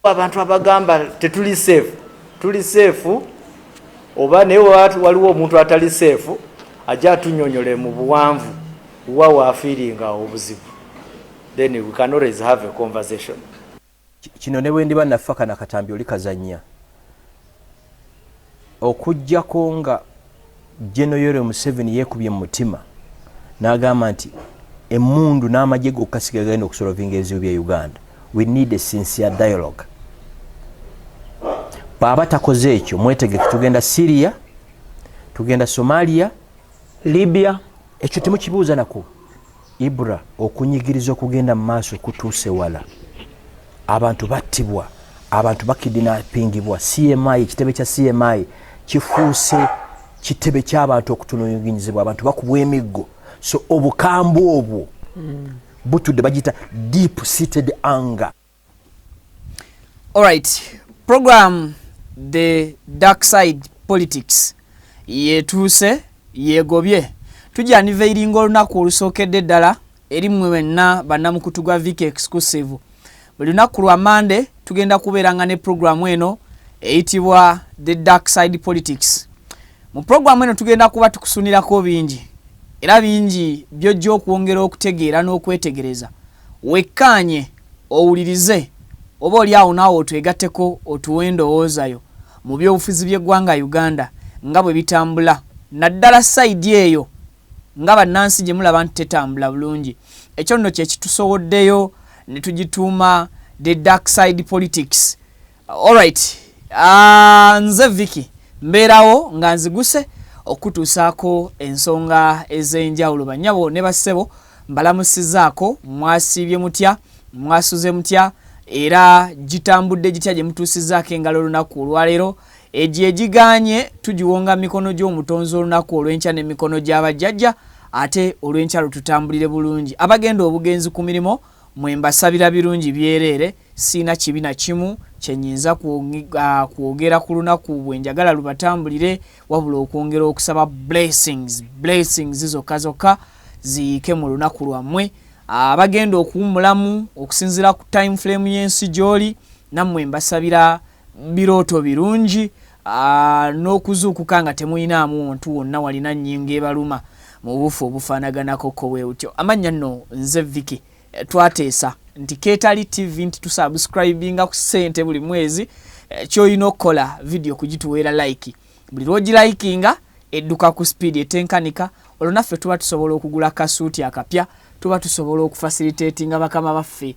Abantu abagamba tetuli safe, tuli safe oba naye waliwo omuntu atali safe ajja atunyonyole mu buwanvu wa waafiiringa obuzibu, then we can always have a conversation. Kino ne bwe ndiba naffe kana katambi oli kazannya okujjako nga General Yoweri Museveni yeekubye mu mutima n'agamba nti emmundu n'amagye gokka sigagenda okusolovinga ebizibu bya Uganda. We need a sincere dialogue. Baba takoze ekyo mwetegeke, tugenda Syria, tugenda Somalia, Libya, ekyo temukibuuza nako. Ibra okunyigiriza okugenda mu maaso kutuuse wala. Abantu battibwa, abantu bakidnappingibwa. CMI, ekitebe kya CMI kifuuse kitebe ky'abantu okutunuunyizibwa, abantu bakubwa emiggo. So obukambu obwo butudde bagita deep seated anger. All right, program The Dark Side Politics yetuuse yegobye tujaniva iringo olunaku olusookedde ddala eri mmwe wenna bannamukutu gwa Viki Exclusive. Buli lunaku lwa Monday tugenda kubeeranga ne programu eno eyitibwa The Dark Side Politics. Mu programu eno tugenda kuba tukusunirako bingi era bingi byojja okwongera okutegeera n'okwetegereza. Wekkaanye owulirize oba oli awo naawe otwegatteko otuwe endowoozayo mu byobufuzi by'eggwanga Uganda nga bwe bitambula, naddala sayidi eyo nga bannansi gye mulaba nti tetambula bulungi. Ekyo nno kye kitusoboddeyo ne tugituuma The Dark Side Politics. Alright, nze Viki mbeerawo nga nziguse okutuusaako ensonga ez'enjawulo. Bannyabo ne bassebo mbalamusizaako, mwasiibye mutya, mwasuze mutya, era gitambudde gitya gye mutuusizaako engalo olunaku olwaleero. Egyo egiganye tugiwonga mikono gy'omutonzi olunaku olw'enkya n'emikono gy'abajjajja, ate olw'enkya lututambulire bulungi. Abagenda obugenzi ku mirimo mwe mbasabira birungi byereere, siina kibi na kimu kye nnyinza kwogera ku lunaku bwe njagala lubatambulire, wabula okwongera okusaba blessings zokka zokka ziyiike mu lunaku lwammwe. Abagenda okuwummulamu okusinziira ku time frame y'ensi gy'oli, nammwe mbasabira birooto birungi n'okuzuukuka nga temuyinaamu wontu wonna walina nnyinga ebaluma mu bufu obufaanaganako ko bwe butyo. Amannya nno nze Viki. Twateesa nti Ketali TV nti tusubscribinga ku ssente buli mwezi, ky'olina okukola video kugituweera like. Buli lw'ogilikinga edduka ku speed etenkanika, olwo naffe tuba tusobola okugula kasuuti akapya, tuba tusobola okufacilitatinga bakama baffe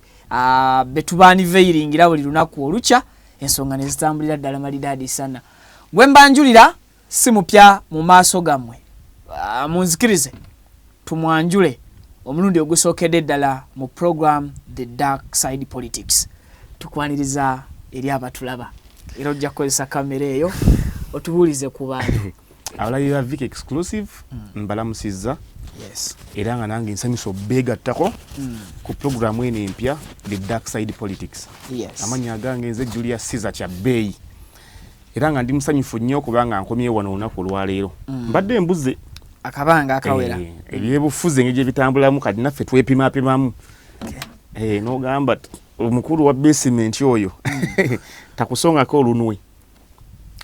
be tubaaniveiringira buli lunaku olukya, ensonga ne zitambulira ddala malidaadi sana. Gwe mbanjulira si mupya mu maaso gammwe, munzikirize tumwanjule omulundi ogusookedde ddala mu program The Dark Side Politics. Tukwaniriza eri abatulaba era ojja kukozesa kamera eyo otubuulize ku bantu. Abalabi Viki Exclusive mbalamusizza. Yes. Era nga nange nsanyusa obbeegattako ku programu eno empya The Dark Side Politics. Yes. Amannya gange nze Julius Caesar Kyabbeeyi. Era nga ndi musanyufu nnyo kubanga nkomye wano olunaku olwaleero. Mbadde embuze akabanga akawera. Ebyebufuzi engeri gye bitambulamu kati naffe twepimapimamu. N'ogamba omukulu wa basement oyo takusongako olunwe.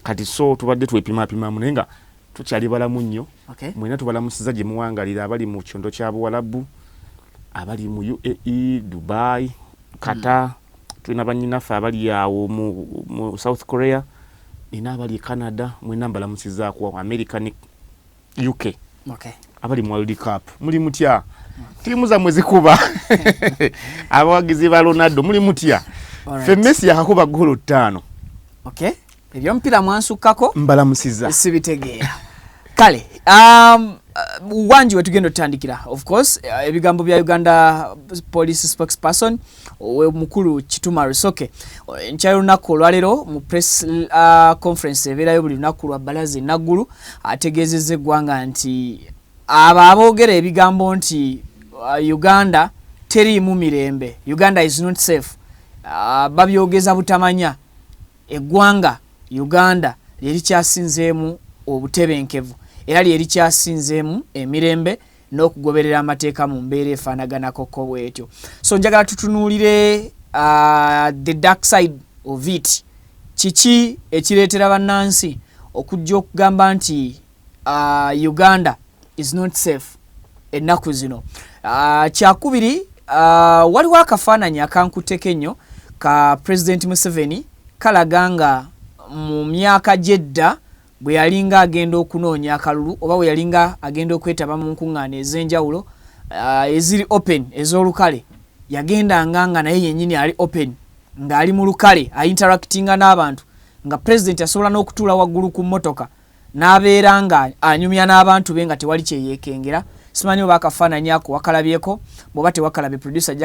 Kati so tubadde twepimapimamu naye nga tukyali balamu nnyo. Mwena tubalamusiza gye muwangalira abali mu kyondo kya Buwalabu, abali mu UAE, Dubai, Qatar, tulina bannyinaffe abali awo mu South Korea, nina abali Canada, mwena mbalamusizaako America ne UK. Abali mu World Cup. Muli mutya? Tiimu zammwe zikuba. Abawagizi ba Ronaldo muli mutya? Ffe Messi yakakuba goolo 5. Ebyomupiira mwansukkako mbalamusiza sibitegeera. Kale wanji wetugenda otandikira of course ebigambo bya Uganda Police Spokesperson mukulu Kituma Rusoke nkyalo lunaku olwaleero mu press conference ebeerayo buli lunaku lwa Balazi Naggulu ategeezezza eggwanga nti aboogera ebigambo nti Uganda teriimu mirembe, Uganda is not safe, babyogeza butamanya. Eggwanga Uganda lyeri kyasinzeemu obutebenkevu era lyeri kyasinzeemu emirembe n'okugoberera amateeka mu mbeera efaanaganako bw'etyo. So njagala tutunuulire the dark side of it. Kiki ekireetera bannansi okujja okugamba nti Uganda is not safe ennaku zino? Kyakubiri, waliwo akafaananyi akankuteko ennyo ka President Museveni kalaga nga mu myaka gyedda bwe yalinga agenda okunoonya akalulu oba bwe yalinga agenda okwetaba mu nkuŋŋaana ez'enjawulo eziri open ez'olukale, yagendanga nga naye yennyini ali open ng'ali mu lukale interactinga n'abantu, nga president asobola n'okutuula waggulu ku mmotoka n'abeera nga anyumya n'abantu be nga tewali kyeyeekengera. Simanyi oba akafaananyi ako wakalabyeko, bw'oba tewakalabye producer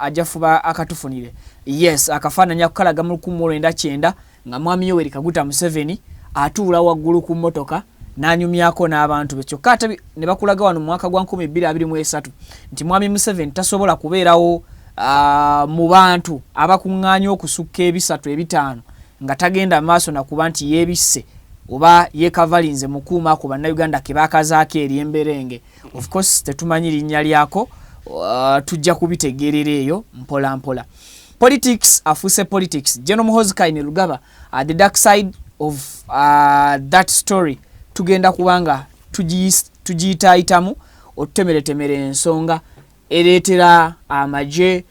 ajja fuba akatufunire. Yes, akafaananyi ako kalaga mu 1999 nga mwami Yoweri Kaguta Museveni atuula waggulu ku mmotoka n'anyumyako n'abantu be. Kyokka ate ne bakulaga wano mu mwaka gwa 2023 nti mwami Museveni tasobola kubeerawo mu bantu abakuŋŋaanya okusukka 3-5 nga tagenda maaso nakuba nti yeebisse oba yeekavalinze mukuuma ku bannayuganda ke baakazaako eri emberenge. Of course tetumanyi linnya lyako, tujja kubitegeerera eyo mpola mpola. Politics afuuse politics. General Muhoozi Kainerugaba, the dark side of that story tugenda kubanga tugiyitaayitamu otutemeretemere ensonga ereetera amagye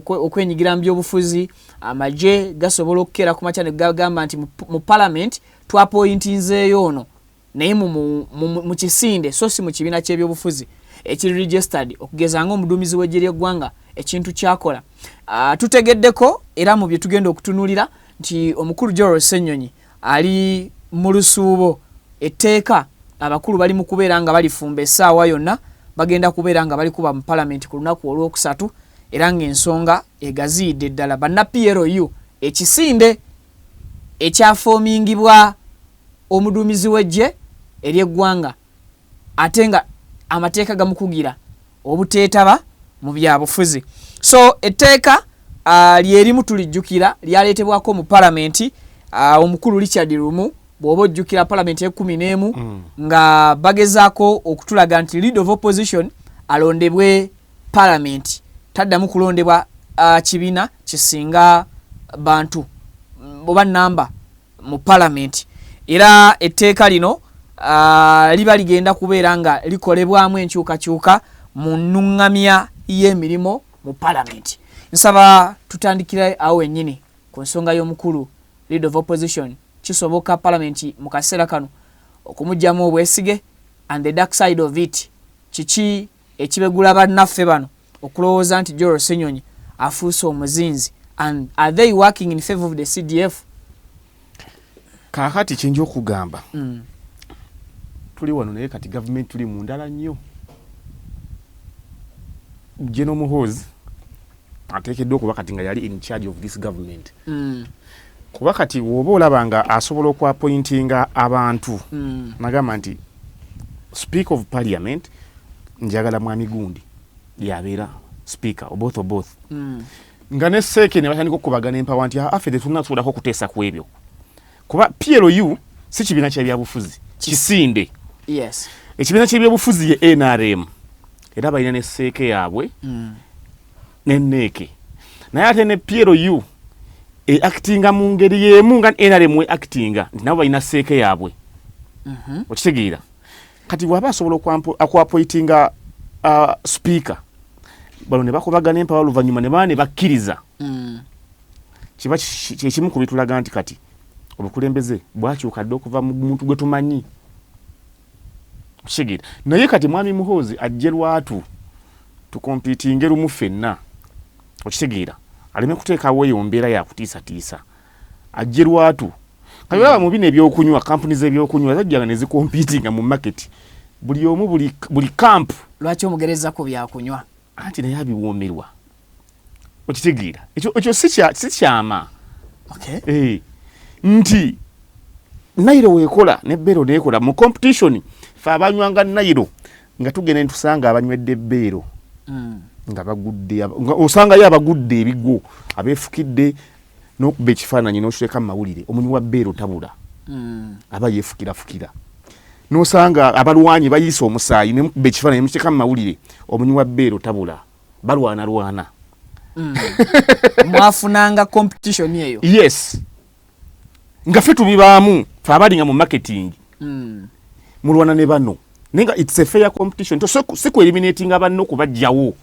okwenyigira mu byobufuzi. Amagye gasobola okukeera ku makya ne gagamba nti mu parliament twapointinzeeyo ono naye mu kisinde so si mu kibiina ky'ebyobufuzi ekiri registered okugeza ng'omuduumizi w'eggye ly'eggwanga ekintu kyakola. Tutegeddeko era mu bye tugenda okutunuulira nti omukulu Joel Ssenyonyi ali mu lusuubo etteeka abakulu bali mu kubeera nga balifumba essaawa yonna, bagenda kubeera nga bali kuba mu parliament ku lunaku olwokusatu, era ng'ensonga egaziidde ddala. Banna PLU ekisinde ekyafoomingibwa omuduumizi w'eggye ery'eggwanga ate nga amateeka gamukugira obuteetaba mu byabufuzi. So etteeka lyerimu tulijjukira lyaleetebwako mu palamenti omukulu Richard Lumu bw'oba ojjukira palamenti e11 nga bagezaako okutulaga nti leader of opposition alondebwe palamenti, taddamu kulondebwa kibiina kisinga bantu oba namba mu palamenti. Era etteeka lino liba ligenda kubeera nga likolebwamu enkyukakyuka mu nnuŋŋamya y'emirimu mu palamenti. Nsaba tutandikire awo wennyini ku nsonga y'omukulu leader of opposition. Kisoboka palamenti mu kaseera kano okumugyamu obwesige, and the dark side of it, kiki ekibegula bannaffe bano okulowooza nti Joel Ssenyonyi afuuse omuzinzi, and are they working in favor of the CDF? Kaakati kyenja okugamba tuli wano naye kati government tuli mu ndala nnyo. General Muhoozi ateekeddwa okuba kati nga yali in charge of this government. Kuba kati woba olaba nga asobola okwapointinga abantu nagamba nti speaker of parliament njagala mwami Gundi yabeera speaker of both. Nga ne Seeke ne batandika okubagana empawa nti affe tetunasobodako kuteesa ku ebyo. Kuba PLU si kibiina ky'ebyabufuzi kisinde. Yes. Ekibiina ky'ebyobufuzi ye NRM era balina ne Seeke yaabwe ne Neeke. Naye ate ne PLU actinga mu ngeri y'emu nga NRM actinga nti nabo balina Seeke yaabwe. Okitegeera kati waba asobola okwapointinga speaker bano ne bakubagana empawa oluvannyuma ne baba ne bakkiriza. Kiba kyekimu ku bitulaga nti kati obukulembeze bwakyukadde okuva mu muntu gwe tumanyi. Okitegeera naye kati mwami Muhoozi ajje lwatu tukompitinge lumu ffenna. Okitegeera aleme kuteekawo eyo mbeera ya kutiisatiisa ajje lwatu. Kati baba mu bino ebyokunywa kampuni z'ebyokunywa zajjanga ne zikompitinga mu market buli omu buli kampu. Lwaki omugereza ku byakunywa anti naye abiwoomerwa. Okitegeera ekyo si kyama. Okay. Nti Nairo weekola ne Beero neekola mu competition fe abanywanga Nairo nga tugenda ntusanga abanywedde Beero nga bagudde osangayo abagudde ebigo abeefukidde n'okuba ekifaananyi n'okiteeka mu mawulire omunywi wa Beero tabula aba yeefukirafukira. nosanga abalwanyi bayise omusaayi ne mukube ekifaananyi mukiteeka mu mawulire omunywi wa bbeero tabula balwana mwafunanga competition eyo yes nga ffe tubibaamu fe abali nga mu marketing mulwana ne bano nenga it's a fair competition si ku eliminating abanno kubajjawo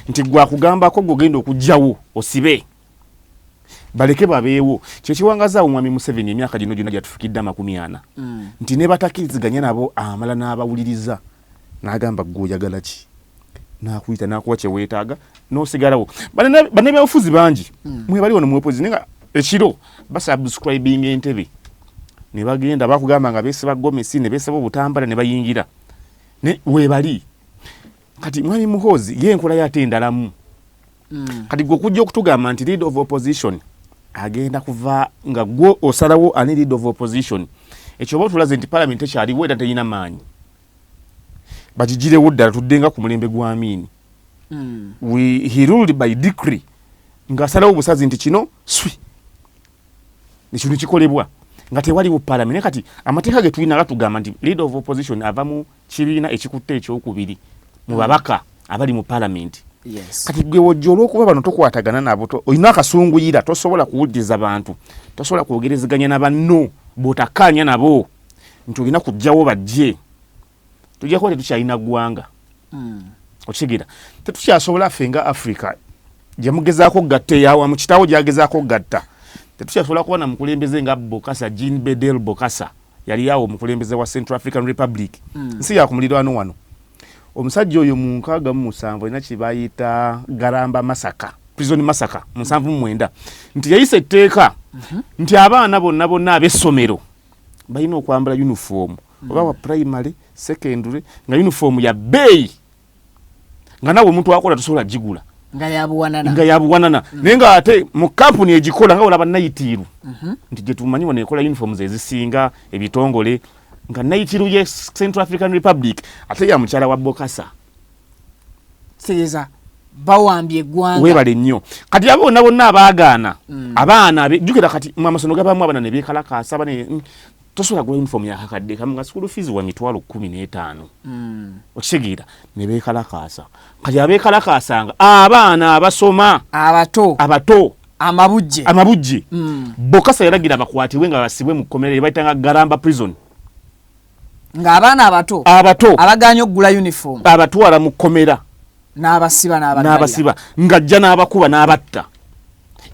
nti gwakugambako gogenda okujjawo osibe baleke babeewo kyekiwangazaawo omwami Museveni emyaka gino gyonna gyatufukidde 40 nti ne batakkiriziganya nabo amala n'abawuliriza n'agamba gw'oyagala ki n'akuyita n'akuwa kye weetaaga n'osigalawo banebyabufuzi bangi mwebali wano muwepozi nenga ekiro basubscribing entebe ne bagenda bakugamba nga beesiba gomesi ne beesiba obutambala ne bayingira weebali kati mwami Muhoozi ye enkola yate endalamu kati gwe okujja okutugamba nti leader of opposition agenda kuva nga gwe osalawo ani leader of opposition ekyo oba tulaze nti parliament ekyaliwo era teyina maanyi bagigirewo ddala tuddenga ku mulembe gwa Amin he ruled by decree ng'asalawo obusazi nti kino ekintu kikolebwa nga tewaliwo parliament kati amateeka ge tulina gatugamba nti leader of opposition ava mu kibiina ekikutte ekyokubiri mu babaka abali mu parliament. Yes. Kati gwe wojja olw'okuba bano tokwatagana nabo olina akasunguyira tosobola kuwuliriza bantu tosobola kwogerezeganya na banno bw'otakkaanya nabo nti olina kujjawo bajje tujja kuba tetukyalina ggwanga okitegeera tetukyasobola ffe nga Africa gye mugezaako gatta eyawa mu kitaawo gyagezaako gatta tetukyasobola kuba na mukulembeze nga Bokassa Jean Bedel Bokassa yali awo omukulembeze wa Central African Republic nsi yakumulirwano wano omusajja oyo mu 67 ina kibayita Garamba Masaka prison Masaka mu 79 nti yayise etteeka nti abaana bonna ab'essomero balina okwambala uniform oba wa primary secondary nga uniform ya bbeeyi nga nawe omuntu akola tosobola gigula nga yabuwanana naye nga ate mu kampuni egikola nga olaba nayitiiru nti gye tumanyi wano ekola uniforms ezisinga ebitongole nga nayitiiru ye Central African Republic ate ya mukyala wa Bokassa seza bawambye eggwanga webale nnyo kati abo bonna abaagaana abaana jjukira kati mu amasomero gabamu abana ne beekalakaasa bane tosobola gula uniform ya kakadde kamu nga school fees wa mitwalo 15 okitegeera ne beekalakaasa kati abeekalakaasanga abaana abasoma abato amabujje Bokassa yalagira bakwatibwe nga basibwe mu kkomera bayitanga Garamba prison nga abaana abato abaganya okugula uniform abatwala mu kkomera n'abasiba ng'ajja n'abakuba n'abatta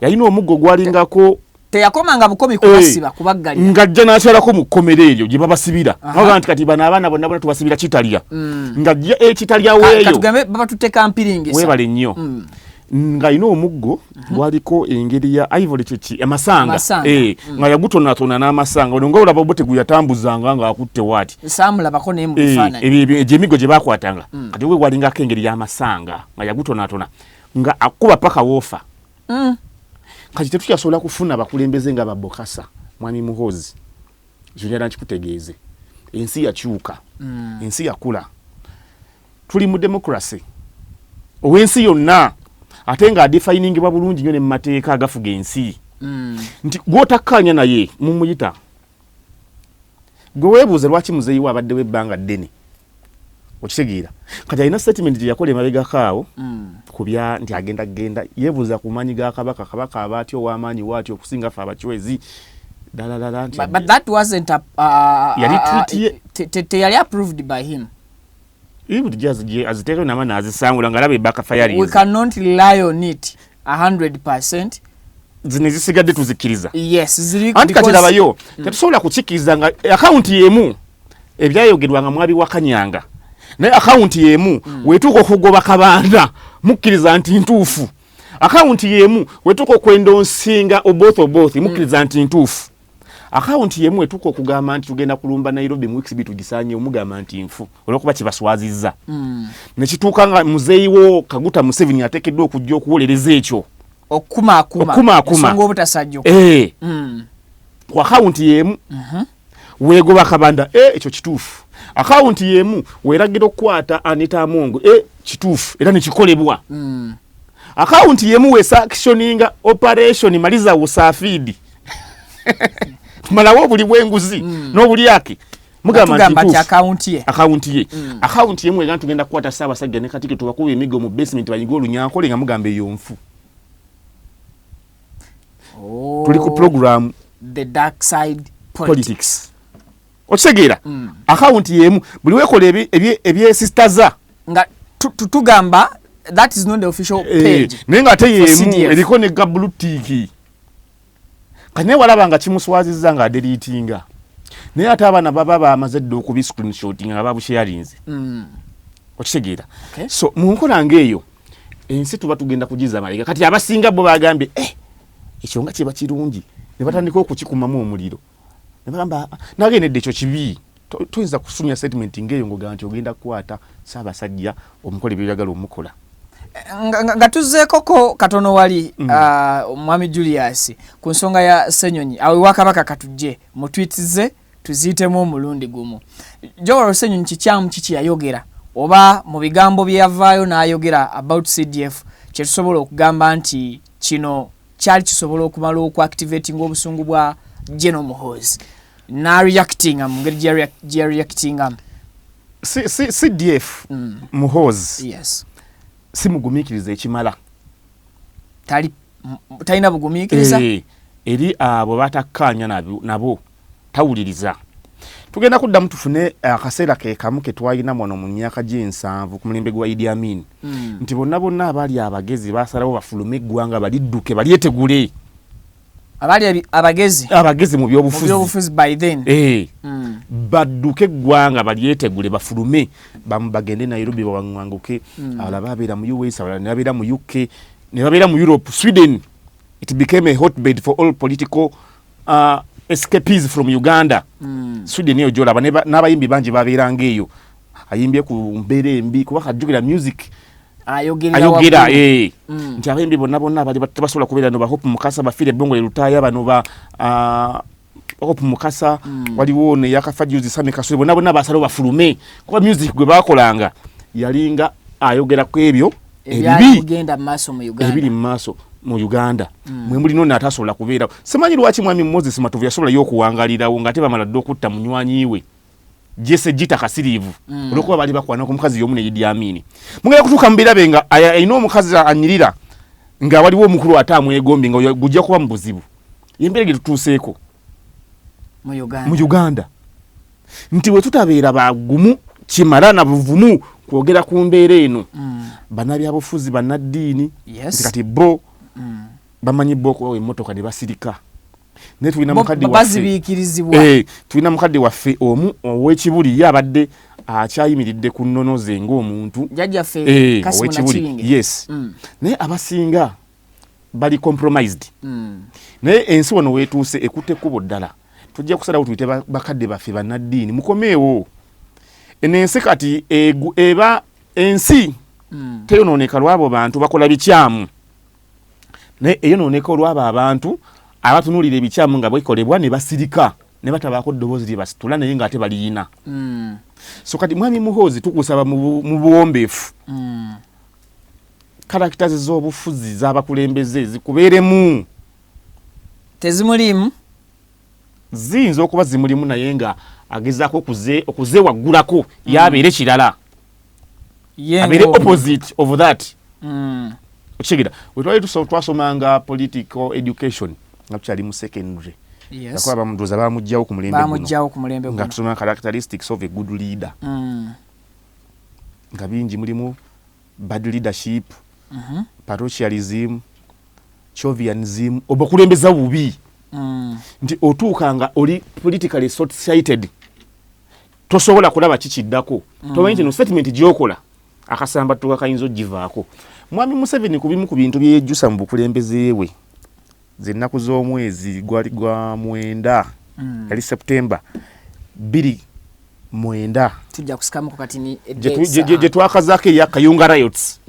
yalina omuggo gwalingako teyakomanga bukomi kubasiba kubaggalira ng'ajja n'akyalako mu kkomera eryo gye babasibira naga nti kati bano abaana bonna tubasibira kitalya ng'ajja ekitalya weeyo katugambe babatuteka mpiringisa weebale nnyo ng'alina omuggo gwaliko engeri ya ivory kyeki amasanga nga yagutonatona n'amasanga olwo nga olaba obo teguyatambuzanga ng'akutte waati saamulabako naye mu bifaananyi egyo emigo gye baakwatanga kati we gwalingako engeri y'amasanga nga yagutonatona nga akuba paka woofa kati tetukyasobola kufuna bakulembeze nga ba Bokassa mwami Muhoozi ekyo njala nkikutegeeze ensi yakyuka ensi yakula tuli mu demokrasi ow'ensi yonna ate nga adefiningibwa bulungi nnyo ne mu mateeka agafuga ensi nti gw'otakkaanya naye mumuyita gwe weebuuze lwaki muzeeyiwo abaddewo ebbanga ddene okitegeera kati alina statement gye yakola emabegako awo kubya nti agenda yeebuuza ku maanyi ga kabaka aba atyo ow'amaanyi waatyo okusinga ffe abakiwezi dalalala nti but that wasn't teyali approved by him. aziteekeo nama n'azisangula nga alaba backfiring. We cannot rely on it 100%. Zino zisigadde tuzikkiriza. Yes, ziri anti kati labayo tetusobola kukikkiriza nga account yemu ebyayogerwanga mwabiwakanyanga naye account yemu wetuuka okugoba kabanda mukkiriza nti ntuufu account yemu wetuuka okwendonsinga both mukkiriza nti ntuufu account yemu wetuuka okugamba nti tugenda kulumba Nairobi mu weeks bitugisaanye omugamba nti nfu olwokuba kibaswazizza nekituuka nga muzeeyiwo Kaguta Museveni ateekeddwa okujja okuwolereza ekyo okuma songa obutasajjo ku account yemu weegoba kabanda ekyo kituufu account yemu weeragira okukwata Anita Amongo kituufu era nekikolebwa account yemu wesanctioninga operation maliza usafidi tumalawo buli bwenguzi n'obulyake mugamba ati account ye mwega tugenda kukwata Ssaabasajja ne Katikkiro tubakuba emigo mu basement banyiga olunyankole nga mugamba eyo nfu. Tuli ku program the dark side politics. Okitegeera account yemu buli wekola ebye sistaza nga tugamba that is not the official page. Nenga ate yemu eriko ne gablutiki. Kane walabanga kimuswaziza nga deletinga. Naye ate abaana baba bamazedde okubi screenshotting nga babusharinze. Okitegeera. So mu nkola ngeeyo ensi tuba tugenda kugiza mayiga. Kati abasinga bo bagambye ekyo nga kiba kirungi ne batandika okukikumamu omuliro. Ne bagamba nagendedde ekyo kibi. Tuyinza kusunya statement ngeeyo ngo ganti ogenda kukwata Ssaabasajja omukola ebyagala omukola. nga tuzzeekoko katono wali Mwami Julius ku nsonga ya Ssenyonyi awe Wakabaka katujje mu tweets ze tuziitemu omulundi gumu. Joel Ssenyonyi kikyamu kiki yayogera oba mu bigambo bye yavaayo n'ayogera about CDF kye tusobola okugamba nti kino kyali kisobola okumala okuactivating obusungu bwa General Muhoozi na reacting mu ngeri gye reacting CDF Muhoozi yes simugumikiriza ekimala talina bugumikiriza eri abo batakkaanya nabo tawuliriza. Tugenda kuddamu tufune akaseera ke kamu ke twalina muno mu myaka g'7 ku mulembe gwa Idi Amin nti bonna abaali abagezi basalawo bafulume eggwanga balidduke balyetegule. Abagezi mu byobufuzi by then badduke eggwanga balyetegule bafulume bagende Nairobi bawanguke. Abalala babeera mu US, abalala ne babeera mu UK, ne babeera mu Europe, Sweden. It became a hotbed for all political escapees from Uganda. Sweden eyo gyolaba n'abayimbi bangi babeeranga eyo. Ayimbye ku mbeera embi kuba kajjukira music ayogera nti abayimbi bonna abali basobola kubeera no ba Hope Mukasa bafire bongo erutaaya bano ba Hope Mukasa waliwo ne yakafa juzi Sami Kasule bonna basalo bafulume kuba music gwe bakolanga yalinga ayogera ku ebyo ebiri mu maaso mu Uganda mwe muli nonna atasobola kubeera. Simanyi lwaki Mwami Moses Matovu yasobola y'okuwangalirawo nga tebamala dde okutta munywanyiwe Jesse Jita Kasirivu olwokuba bali bakwana ku mukazi y'omu ne Idi Amin. Mugenda kutuuka mu birabe nga ayina omukazi anyirira nga waliwo omukulu atamwegombi nga gujja kuba mu buzibu. Yembeere gye tutuuseeko mu Uganda nti we tutabeera bagumu kimala na buvumu kwogera ku mbeera eno bannabyabufuzi bannaddiini nti kati bo bamanyi bo okubawa emmotoka ne basirika. Ne tulina mukadde waffe omu ow'ekibuli ye abadde akyayimiridde ku nnono ze ng'omuntu ow'ekibuli yes naye abasinga bali compromised naye ensi wano weetuuse ekutte ekkubo ddala tujja kusalawo tuyite bakadde baffe bannaddiini mukomeewo. Eno ensi kati eba ensi teyonooneka lw'abo bantu bakola bikyamu naye eyonooneka olw'abo abantu abatunuulira ebikyamu nga bwekolebwa ne basirika ne batabaako ddoboozi lye basitula naye ng'ate baliyina. So kati Mwami Muhoozi tukusaba mu buwombeefu karakita ze z'obufuzi z'abakulembeze zikubeeremu. Tezimulimu ziyinza okuba zimulimu naye nga agezaako okuzeewaggulako yabeere kirala abeere opposite of that. Okitegeera we twali twasomanga political education nga tukyali mu secondary yakuba bamuduuza bamugjawo ku mulembe nga tusoma characteristics of a good leader nga bingi mulimu bad leadership parochialism chauvinism obukulembeza bubi nti otuuka nga oli politically short-sighted tosobola kulaba kikiddako tomanyi kino statement gy'okola akasamba tukakayinza ogivaako. Mwami Museveni ku bimu ku bintu byeyejjusa mu bukulembeze bwe z'ennaku z'omwezi gwali gwa 9 yali September 29 tujja kusikamuko kati ni gye twakazaako eya Kayunga riots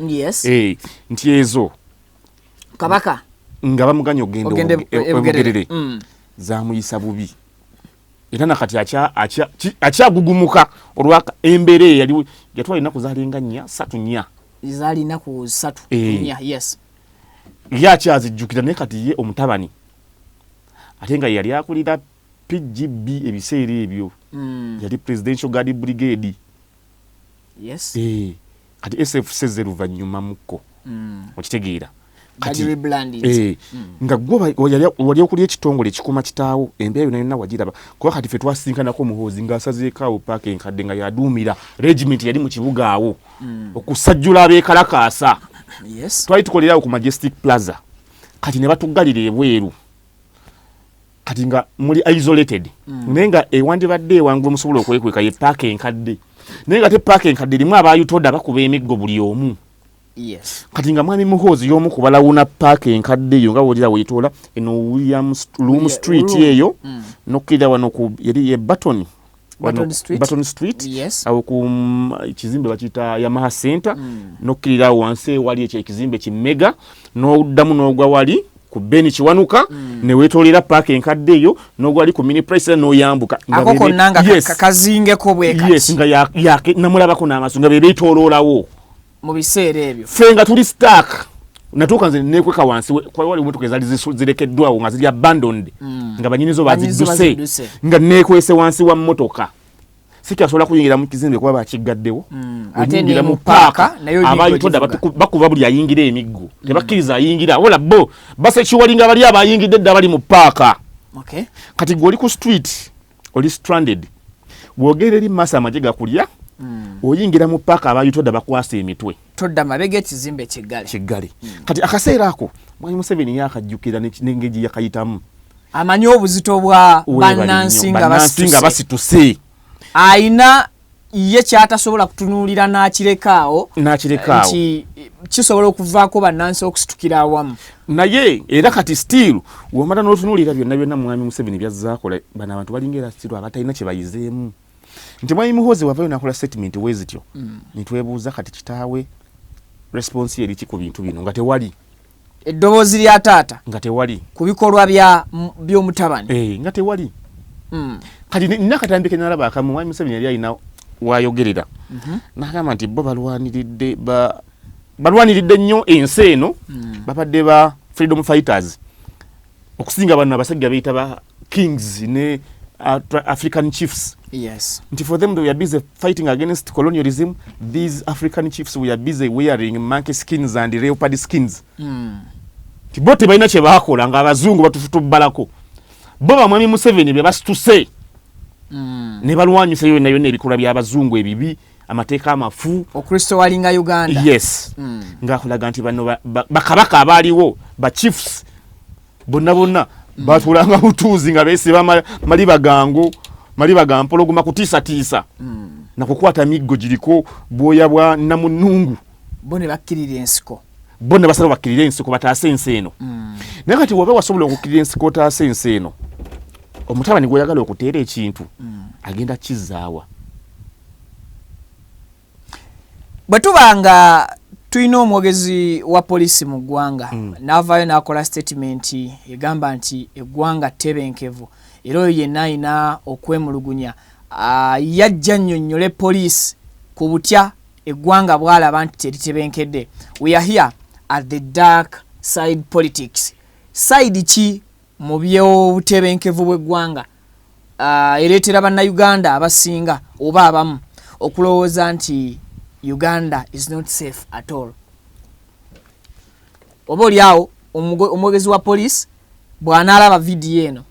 nti ezo Kabaka nga bamuganya ogenda obugerere zamuyisa bubi era nakati akyagugumuka olwaka embeera yali yatwala ennaku zaalinga 3 zalina ku 3 yes yakyazijjukira naye kati ye omutabani ate nga yali akulira PGB ebiseera ebyo yali presidential guard brigade. Yes. Kati SFC zeruvanyuma muko. Okitegeera. Kati branding. Nga gwe wali okuli ekitongole ekikuma kitaawo embeeyo yonna wagiraba. Kuba kati ffe twasinkanako Muhoozi ng'asazeekaawo paaka enkadde nga yaduumira regiment yali mu kibuga awo okusajjula abeekalakaasa. Yes. Twali tukolerawo ku Majestic Plaza. Kati ne batuggalira ebweru. Kati nga muli isolated. Naye nga ewandibadde ewange musobola okwekweka ye paaka enkadde. Naye nga te paaka enkadde erimu abaayitodde bakuba emiggo buli omu. Yes. Kati nga mwami Muhoozi y'omu ku balawuna paaka enkadde eyo nga bw'olira weetoola eno William Street eyo nokkirira wano ku yali ye Button Street. Yes. Awo ku ekizimbe bakiyita Yamaha Center nokkirira wansi ewali ekyo ekizimbe kimmega n'oddamu n'ogwa wali ku Beni Kiwanuka ne weetoolera paaka enkadde eyo n'ogwa wali ku Mini Price n'oyambuka. Ako konna nga kazingeko bwekati. Yes, nga namulabako n'amaaso nga be beetooloolawo. Mu biseera ebyo ffe nga tuli stack natuuka nze neekweka wansi wali emotoka ezali zirekeddwawo nga ziri abandoned nga banyinizo bazidduse nga neekwese wansi wa mmotoka sikyasobola kuyingira mu kizimbe kuba bakiggaddewo oyingira mu paaka abayitodda bakuba buli ayingira emiggo tebakkiriza ayingira wala bo basekiwalinga bali abayingidde dda bali mu paaka. Kati gwe oli ku street oli stranded bwogera eri maaso amagye gakulya oyingira mu paaka abayitodda bakwasa emitwe todda mabega ekizimbe kiggale. Kati akaseera ako Mwami Museveni yakajjukira n'engeri yakayitamu amanyi obuzito bwa bannansi nga basituse ayina ye kyatasobola kutunuulira n'akirekaawo nti kisobola okuvaako bannansi okusitukira awamu. Naye era kati still womala n'otunuulira byonna Mwami Museveni byazaakola bano abantu balinga still abatalina kye bayizeemu. Nti Mwami Muhoozi wavayo nakola statement wezityo nitwebuuza kati kitaawe response eri ki ku bintu bino nga tewali eddoboozi lya taata nga tewali ku bikolwa by'omutabani nga tewali. Kati nakatambike nalaba akamu Mwami Museveni yali alina wayogerera n'agamba nti bo balwaniridde nnyo ensi eno babadde ba freedom fighters okusinga bano abasajja beyita ba kings ne African chiefs. Yes. And for them, they were busy fighting against colonialism. These African chiefs were busy wearing monkey skins and leopard skins. Tibote baina kye bakola nga abazungu batufutubbalako. Bo ba Mwami Museveni be basituse. Ne balwanyisa yonna ebikolwa by'abazungu ebibi, amateeka amafu. Okristo walinga Uganda. Yes. Ngakolaga nti bano bakabaka abaaliwo ba chiefs bonna batulanga butuuzi nga beesiba maliba ga mpologoma kutiisatiisa na kukwata miggo giriko bwoya bwa namunungu bone bakkirira ensiko bone basaba bakkirira ensiko bataase ensi eno. Naye kati woba wasobola okukkirira ensiko otaase ensi eno omutabani gweyagala okuteera ekintu agenda kizaawa. Bwe tuba nga tulina omwogezi wa poliisi mu ggwanga n'avaayo n'akola statement egamba nti eggwanga ttebenkevu era oyo yenna alina okwemulugunya yajja nnyonnyole poliisi ku butya eggwanga bw'alaba nti teritebenkedde. We are here at the dark side politics. Side ki mu by'obutebenkevu bw'eggwanga ereetera bannayuganda abasinga oba abamu okulowooza nti Uganda is not safe at all. Oba oliawo omwogezi wa poliisi bw'anaalaba vidiyo eno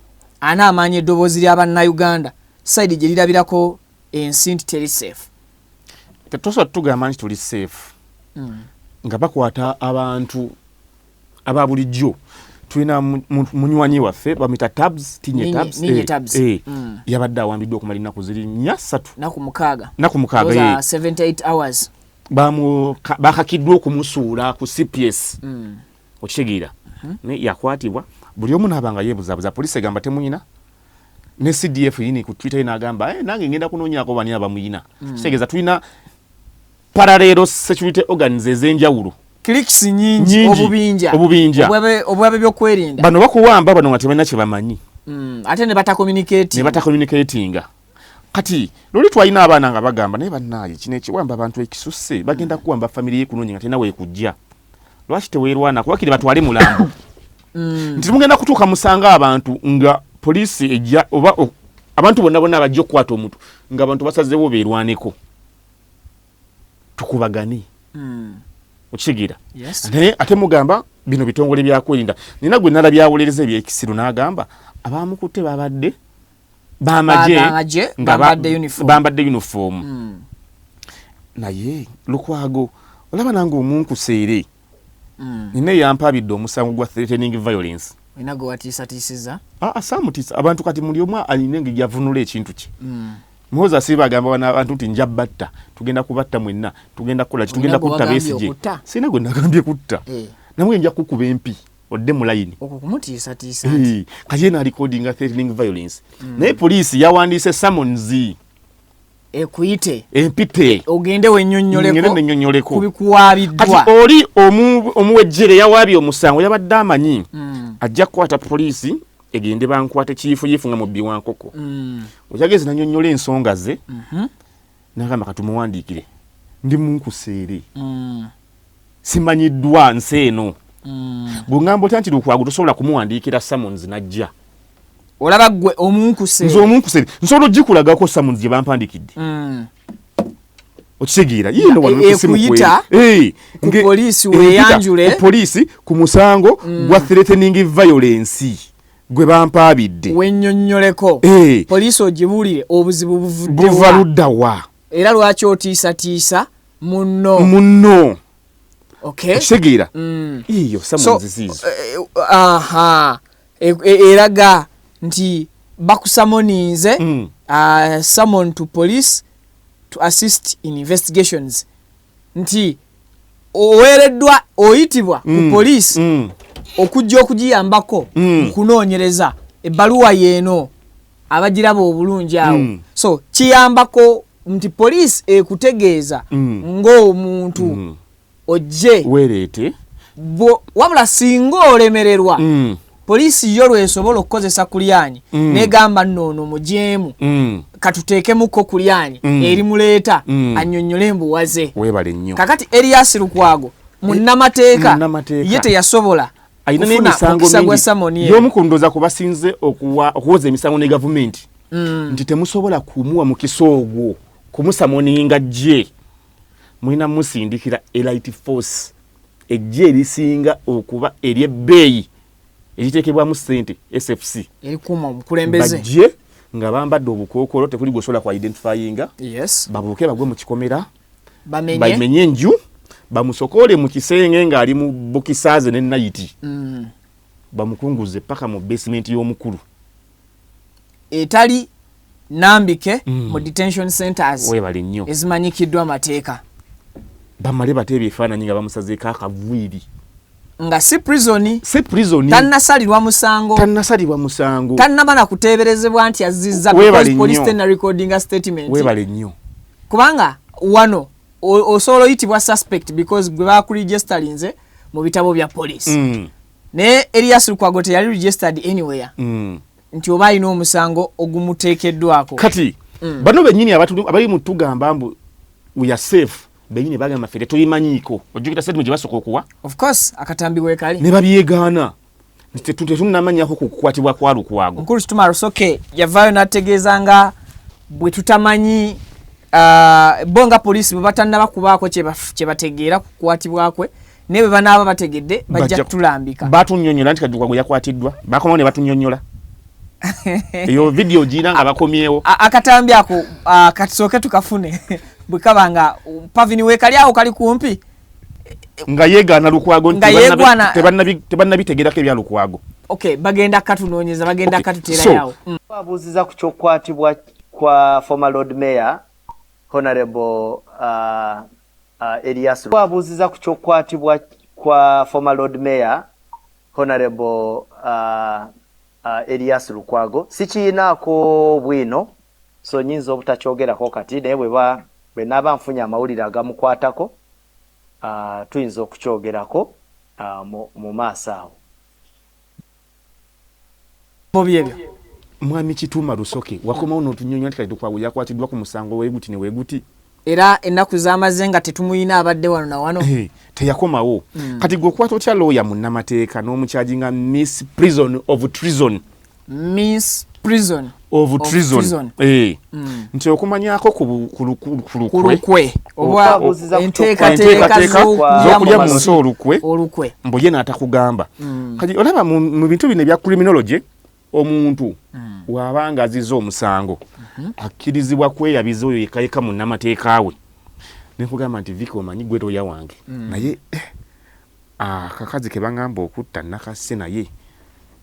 anaamanya eddoboozi ly'abannayuganda side gye lirabirako ensi nti teri safe. Tetusobola tugamba nti tuli safe nga bakwata abantu aba bulijjo. Tulina munywanyi waffe bamita tabs yabadde awambiddwa okumala ennaku ziri 3 naku mukaaga 78 hours bakakiddwa okumusuula ku CPS okitegeera yakwatibwa buli omu n'abanga yeebuzaabuza. Poliisi egamba temuyina ne CDF yini ku Twitter n'agamba nange ngenda kunoonyako bani abamuyina. Kitegeeza tulina parallel security organs ez'enjawulo cliks nyingi obubinja obwabe byokwerinda bano bakuwamba bano nga tebalina kye bamanyi ate ne batakommunicatinga. Kati luli twalina abaana nga bagamba naye bannaaye kino ekiwamba abantu ekisusse bagenda kuwamba famire yekunonyi nga tena weekujja lwaki teweerwana kuba kiri batwale mulambo nti mugenda kutuuka musanga abantu nga poliisi ejja oba abantu bonna abajja okukwata omuntu ng'abantu basazeewo beerwaneko tukubagane okigira naye ate mugamba bino bitongole byakwerinda nina gwe nalabyawulereza ebyekisiru n'agamba abamukutte babadde bamaje bambadde uniform naye Lukwago olaba nange omunkuseere nina yampabidde omusango gwa threatening violence inago watiisatiisiza samutiisa abantu kati muli omu alina engeri yavunula ekintu kye muhoza siba agamba wana abantu nti nja batta tugenda kubatta mwenna tugenda kukola tugenda kutta Besigye sina gwe nagambye kutta namwe nja kukuba empi odde mu layini okwo kumutiisatiisa kaye na recording threatening violence naye poliisi yawandiise summons ekuyite empite ogende wennyonnyoleko kubikuwaabiddwa kati oli omuwejjere yawaabye omusango yabadde amanyi ajja kukwata poliisi egende bankwate kiifu yifunga mu biwankoko okyagezi nanyonnyola ensonga ze nagamba katumuwandiikire ndi munkuseere simanyiddwa nsi eno bw'ŋŋamba otya nti Lukwago tosobola kumuwandiikira summons najja olaba gwe omunkuseere nze omunkuseere nsobola ogikulagako summons gye bampandikidde okitegeera yino ekuyita ku poliisi weeyanjule poliisi ku musango gwa threatening violence gwe bampaabidde wennyonnyoleko poliisi ogibuulire obuzibu buva luddawa era lwaki otiisatiisa munno okitegeera iyo summons ziizo eraga nti bakusamoninze summon to police to assist in investigations nti oweereddwa oyitibwa ku poliisi okujja okugiyambako kunoonyereza ebbaluwa yeeno abagiraba obulungi awo so kiyambako nti poliisi ekutegeeza ng'omuntu ojje weereete wabula singa olemererwa poliisi yo lwesobola okukozesa kulyanyi negamba noono mujeemu katuteekemukko kulyanyi eri muleeta annyonnyole embuwaze weebale nnyo kakati Erias Lukwago munnamateeka ye teyasobola ayina n'emisango mingi y'omu ku ndowooza ku basinze okuwoza emisango ne gavumenti nti temusobola kumuwa mukisa ogwo kumusamoninga jje mulina musindikira elite force ejje erisinga okuba ery'ebbeeyi eriteekebwamu ssente SFC erikuuma omukulembeze bajje nga bambadde obukookolo tekuli gwesobola ku identifyinga babuuke bagwe mu kikomera bamenye enju bamusokoole mu kisenge ng'ali mu bukisaaze ne nayiti bamukunguze paka mu basement y'omukulu etali nambike mu detention centers weebale nnyo ezimanyikiddwa amateeka bamale bate ebifaananyi nga bamusazeeko akavwiri nga si prison tannasalirwa musango tannaba na kuteeberezebwa nti azizza because police tena recording a statement weebale nnyo kubanga wano osobola oyitibwa suspect because gwe bakuregistarinze mu bitabo bya police ne Erias Lukwago teyali registered anywhere nti oba alina omusango ogumuteekeddwako kati bano bennyini abali mu tugamba mbu we are safe benyine bagamba fere tuyimanyiiko ojjukira statement gye basooka okuwa of course akatambi weekali ne babyegaana tetunnamanyako ku kukwatibwa kwa Lukwago nkulu Kituma Lusoke yavaayo n'ategeeza nga bwe tutamanyi bonga poliisi bwe batannaba kubaako kye bategeera ku kukwatibwakwe naye bwe banaaba bategedde bajja kutulambika batunnyonnyola nti Lukwago yakwatiddwa bakomawo ne batunnyonnyola eyo video gira nga bakomyewo akatambi ako katusooke tukafune bwe kaba nga pavini weekali awo kali kumpi nga yeegaana Lukwago tebannabitegerako ebya Lukwago bagenda katunoonyeza bagenda katuteerayawo abuuziza ku ky'okukwatibwa kwa former Lord Mayor Honorable Erias abuuziza ku ky'okukwatibwa kwa former Lord Mayor Honorable Erias Lukwago sikiinaako bwino so nyinza obutakyogerako kati naye bwe naaba nfunye amawulire agamukwatako tuyinza okukyogerako mu maaso awo mwami Kituma Lusoke wakomawo n'otunyonnyola nti Lukwago yakwatiddwa ku musango weeguti ne weeguti era ennaku z'amaze nga tetumuyina abadde wano na wano teyakomawo kati gwe okwata otya looya munnamateeka n'omukyajinga Miss Prison of Treason of treason. Nti okumanyako ku lukwe oba enteekateeka z'okulya mu nsi olukwe mbu ye n'atakugamba. Kati olaba mu bintu bino ebya criminology omuntu wabanga aziza omusango akkirizibwa kweyabiza oyo yekayeka mu nnamateeka we. Nekugamba nti Vicky omanyi gwe toya wange naye akakazi ke bangamba okutta nakase naye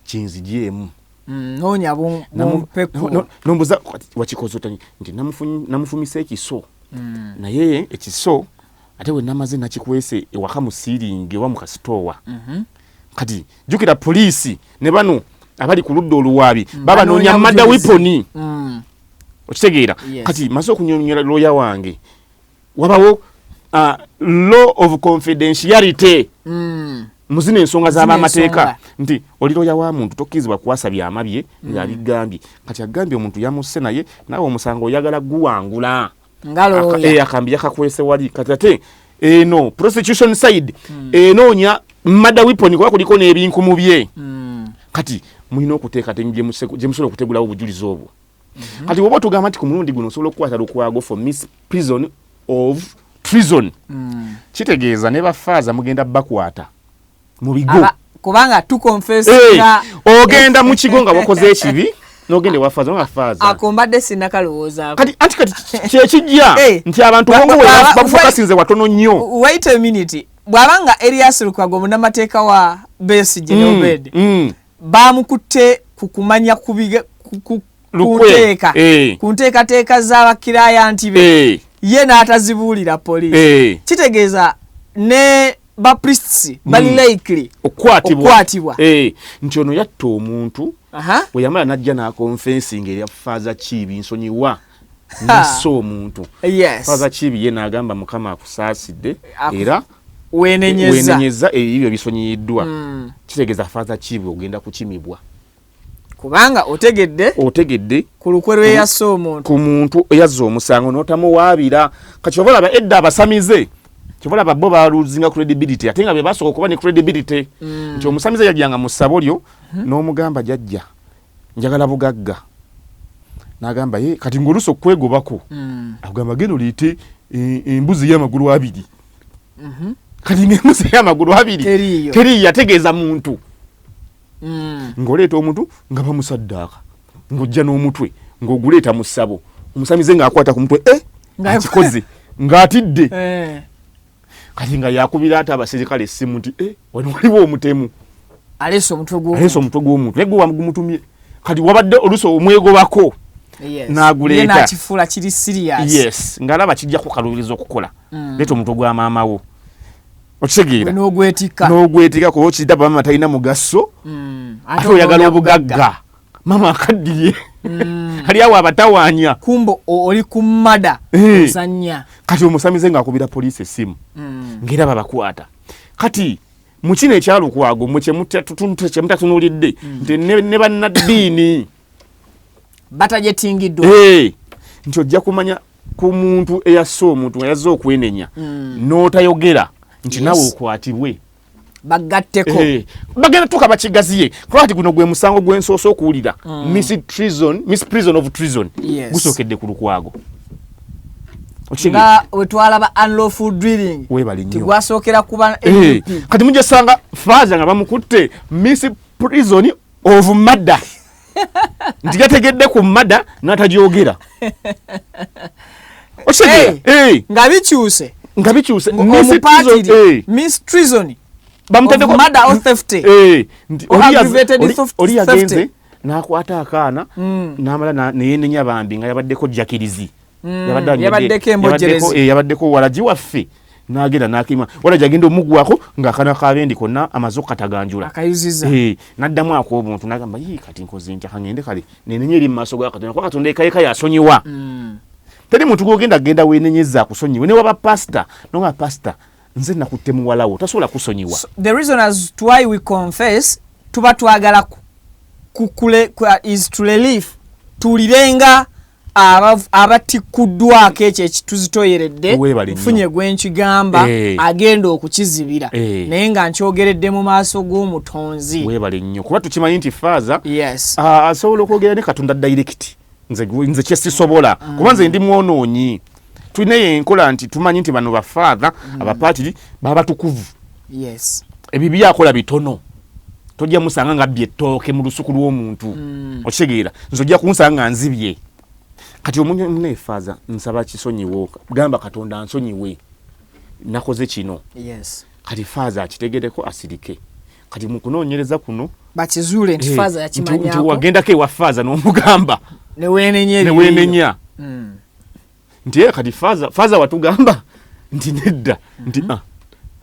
kinzigyemu nonya bumpeku nombuza wakikoze otani nti namufumisa ekiso naye ekiso ate we namaze nakikwese ewaka mu siiringi wa mu kasitowa. Kati jukira poliisi ne bano abali ku ludda oluwaabi baba noonya madda wiponi okitegeera. Kati maze okunyonyola looya wange wabawo law of confidentiality muzina ensonga z'amateeka nti oli looya wa muntu tokkirizibwa kuwasa byama bye ng'abigambye. Kati agambye omuntu yamusse naye naawe omusango oyagala guwangula akambi yakakwese wali. Kati ate eno prosecution side enoonya madda wiponi kuba kuliko n'ebinkumu bye. Kati mulina okuteeka gye musobola okutegulawo obujulizi obwo. Kati woba tugamba nti ku mulundi guno osobola okukwata lukwago for misprision of treason kitegeeza ne bafaaza mugenda bakwata mu bigo kubanga tukonfess ogenda mu kigo nga wakoze ekibi n'ogende wafaaza nga faaza akombadde sinakalowooza kati kyekijja nti abantu bongo bafukasinze watono nnyo. Wait a minute bw'abanga Erias Lukwago munnamateeka wa Besigye ne Obed baamukutte kukumanya ku nteekateeka z'abakiraaya nti be ye n'atazibuulira poliisi kitegeeza ne bapriests bali likely okukwatibwa. Nti ono yatta omuntu bwe yamala n'ajja n'akonfensinga eri faaza kiibi nsonyiwa nassa omuntu faaza kiibi ye n'agamba mukama akusaasidde era weenenyeza ebyo bisonyiyiddwa. Kitegeeza faaza kiibi ogenda kukimibwa kubanga otegedde ku lukwe lweyassa omuntu ku muntu eyazza omusango n'otamuwaabira. Kati obalaba edda abasamize kyobalaba bo baluzinga credibility ate nga be basooka okuba ne credibility nti omusamize yajjanga mu ssabo lyo n'omugamba jajja njagala bugagga n'agamba ye kati ng'olusa okwegobako agamba genda oliite embuzi y'amagulu abiri. Kati ng'embuzi y'amagulu abiri teriiyo yategeeza muntu ng'oleeta omuntu nga bamusaddaaka ng'ojja n'omutwe ng'oguleeta mu ssabo omusamize ng'akwata ku mutwe akikoze ng'atidde kati nga yakubira ate abaserikale essimu nti wano waliwo omutemu aleese omutwe gw'omuntu naye gwe gumutumye. Kati wabadde oluso omwegobako n'aguleeta n'akifuula kiri serious ng'alaba kijjako kalubiriza okukola leeta omutwe gwa maama wo okitegeera n'ogwetika kuba okiyita bamama talina mugaso ate oyagala obugagga mama akaddiye ali awo abatawaanya kumbo oli ku mmada ozannya. Kati omusamize ng'akubira poliisi essimu ng'era babakwata. Kati mu kino ekyalukwago mwe kyemutatunuulidde nti ne bannaddiini batajetingiddwa nti ojja kumanya ku muntu eyassa omuntu nga yazze okwenenya n'otayogera nti nawe okwatibwe bagatteko bagenda tuka bakigaziye kwati guno gwe musango gw'ensooso okuwulira misprision of treason gusookedde ku lukwago nga wetwalaba unlawful drilling tigwasookera kuba NUP. Kati mujesanga faaza nga bamukutte misprision of murder nti yategedde ku murder n'atagyogera nga bikyuse mistreason murder or theft oli yagenze n'akwata akaana n'amala neyenenya bambi nga yabaddeko jakirizi yabaddeko walagi waffe n'agenda n'akima walagi agenda omugwako ng'akaana kabendi konna amaze okukataganjula n'addamu ako obuntu n'agamba kati nkoze ntya kangende kale nenenya eri mu maaso ga Katonda kuba Katonda ekayeka yasonyiwa. Teri muntu gw'ogenda weenenyeza akusonyiwe ne waba pasita nonga pasita nze nakutte muwalawo tasobola kusonyiwa. The reason as to why we confess tuba twagala is to relief tulirenga abatikuddwako ekyo ekituzitoyeredde funye gwenkigamba agenda okukizibira naye nga nkyogeredde mu maaso g'omutonzi. Weebale nnyo kuba tukimanyi nti faaza asobola okwogera ne Katonda direct nze kyesisobola kuba nze ndi mwonoonyi tulina enkola nti tumanyi nti bano bafaatha abapatiri babatukuvu yes ebyo byakola bitono tojja musanga nga byetooke mu lusuku lw'omuntu okitegeera nze ojja kunsanga nga nzibye kati omuneefaaza nsaba kisonyiwo gamba Katonda nsonyiwe nakoze kino yes kati faaza akitegereko asirike kati mu kunoonyereza kuno bakizuule nti faaza yakimanyako nti wagendako ewa faaza n'omugamba neweenenya nti kati faaza watugamba nti nedda nti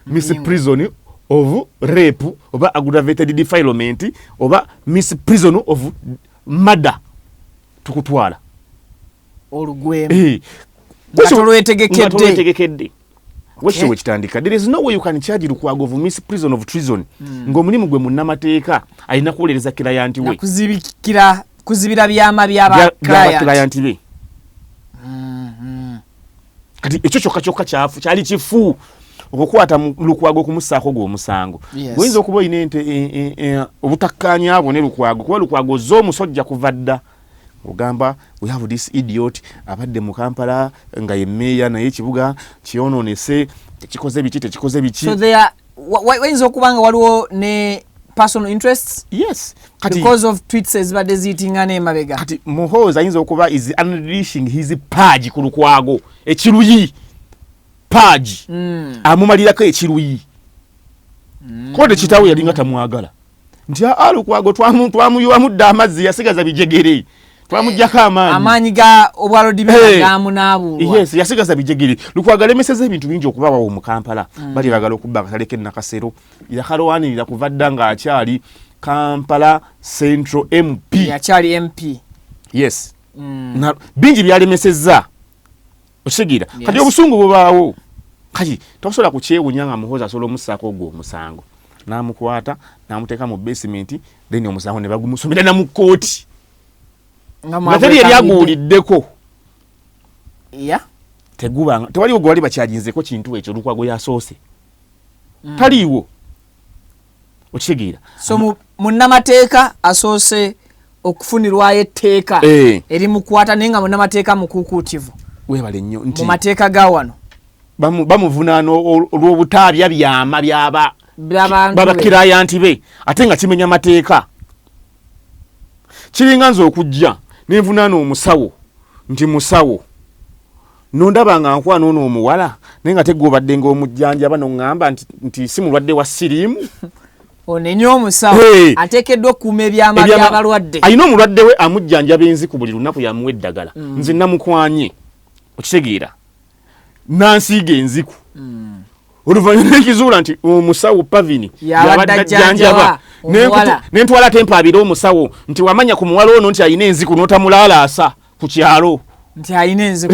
miss prison of rape oba aggravated defilement oba miss prison of murder tukutwala olugwemu ngatolwetegekedde wesho wekitandika there is no way you can charge Lukwago of miss prison of treason ng'omulimu gwe munnamateeka alina kuwolereza kilayanti we kuzibira byama byaba kilayanti be kati ekyo kyokka kyafu kyali kifu okukwata Lukwago kumusaako gw'omusango buyinza okuba oyina ente obutakkaanya abo ne Lukwago kuba Lukwago z'omusojja kuva dda ogamba we have this idiot abadde mu Kampala nga ye meya naye ekibuga kyonoonese tekikoze biki so they are wayinza okuba nga waliwo ne personal interests yes because of tweets ezibadde ziyitinga n'emabega kati Muhoozi ayinza okuba is unleashing his page ku Lukwago ekiruyi page amumalirako ekiruyi kode kitawe yalinga tamwagala nti Lukwago twamuyuwamudde amazzi yasigaza bijegere twamujjako amaanyi ga obwalo dibera gamunaabuulwa yes yasigaza bijegere Lukwago alemeseza ebintu bingi okubawo mu Kampala bali bagala okubba akataleke nakasero yakalwanirira kuva dda nga akyali Kampala Central MP yakyali MP yes bingi byalemeseza okitegera kati obusungu bubaawo kati tosobola kukyewunya nga Muhoozi asobola omussaako ogwo omusango n'amukwata n'amuteeka mu basement then omusango ne bagumusomera na mu kkooti nga teri eryaguwuliddeko tegubanga tewaliwo gwe wali bakyajinzeko kintu ekyo Lukwago yasoose taliiwo okitegeera so munnamateeka asoose okufunirwayo etteeka erimukwata naye nga munnamateeka mukuukuutivu weebale nnyo nti mu mateeka ga wano bamuvunaana olw'obutaabya byama babakirayanti be ate nga kimenya mateeka kiringa nze okujja nenvunaana omusawo nti musawo nondaba nga nkwana ono omuwala naye nga tegobadde ng'omujjanjaba noŋŋamba nti si mulwadde wa siriimu onenya omusawo ateekeddwa okukuuma ebyama by'abalwadde alina omulwadde we amujjanjaba enziku buli lunaku yamuwa eddagala nze namukwanye okitegeera nansiiga enziku oluvannyuma n'ekizuula nti omusawo Pavini yabadde ajjanjaba nentwala tempaabira omusawo nti wamanya ku muwala ono nti alina enziku n'otamulaalaasa ku kyalo nti alina enziku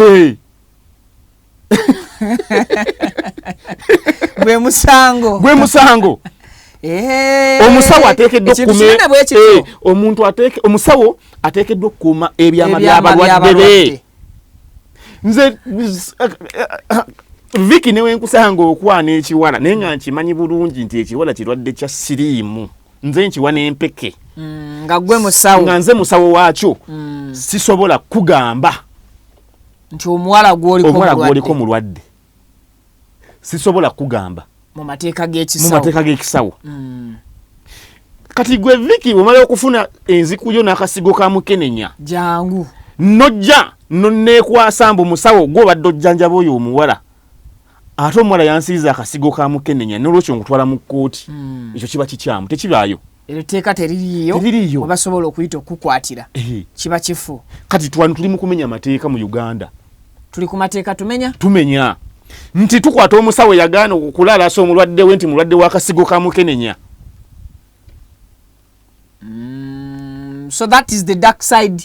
gwe musango omusawo ateekeddwa omusawo ateekeddwa okukuuma ebyama by'abalwadde be nze Viki newenkusanga okwana ekiwala naye nga nkimanyi bulungi nti ekiwala kirwadde kya siriimu nze nkiwa n'empeke nga gwe musawo nga nze musawo waakyo sisobola kugamba nti omuwala gw'oliko mulwadde sisobola kugamba mu mateeka g'ekisawo kati gwe Viki omala okufuna enziku yo n'akasigo ka mukenenya jangu nojja nonneekwasa mbu musawo gw'obadde ojjanjaba oyo omuwala ate omuwala yansiiza akasigo ka mukenenya n'olwekyo nkutwala mu kkooti ekyo kiba kikyamu tekibaayo etteeka teririiyo obasobola okuyita okukwatira kiba kifu kati tuli mu kumenya mateeka mu Uganda tuli ku mateeka tumenya nti tukwata omusawo yagaana okulaalaasa omulwadde we nti mulwadde w'akasigo ka mukenenya so that is the dark side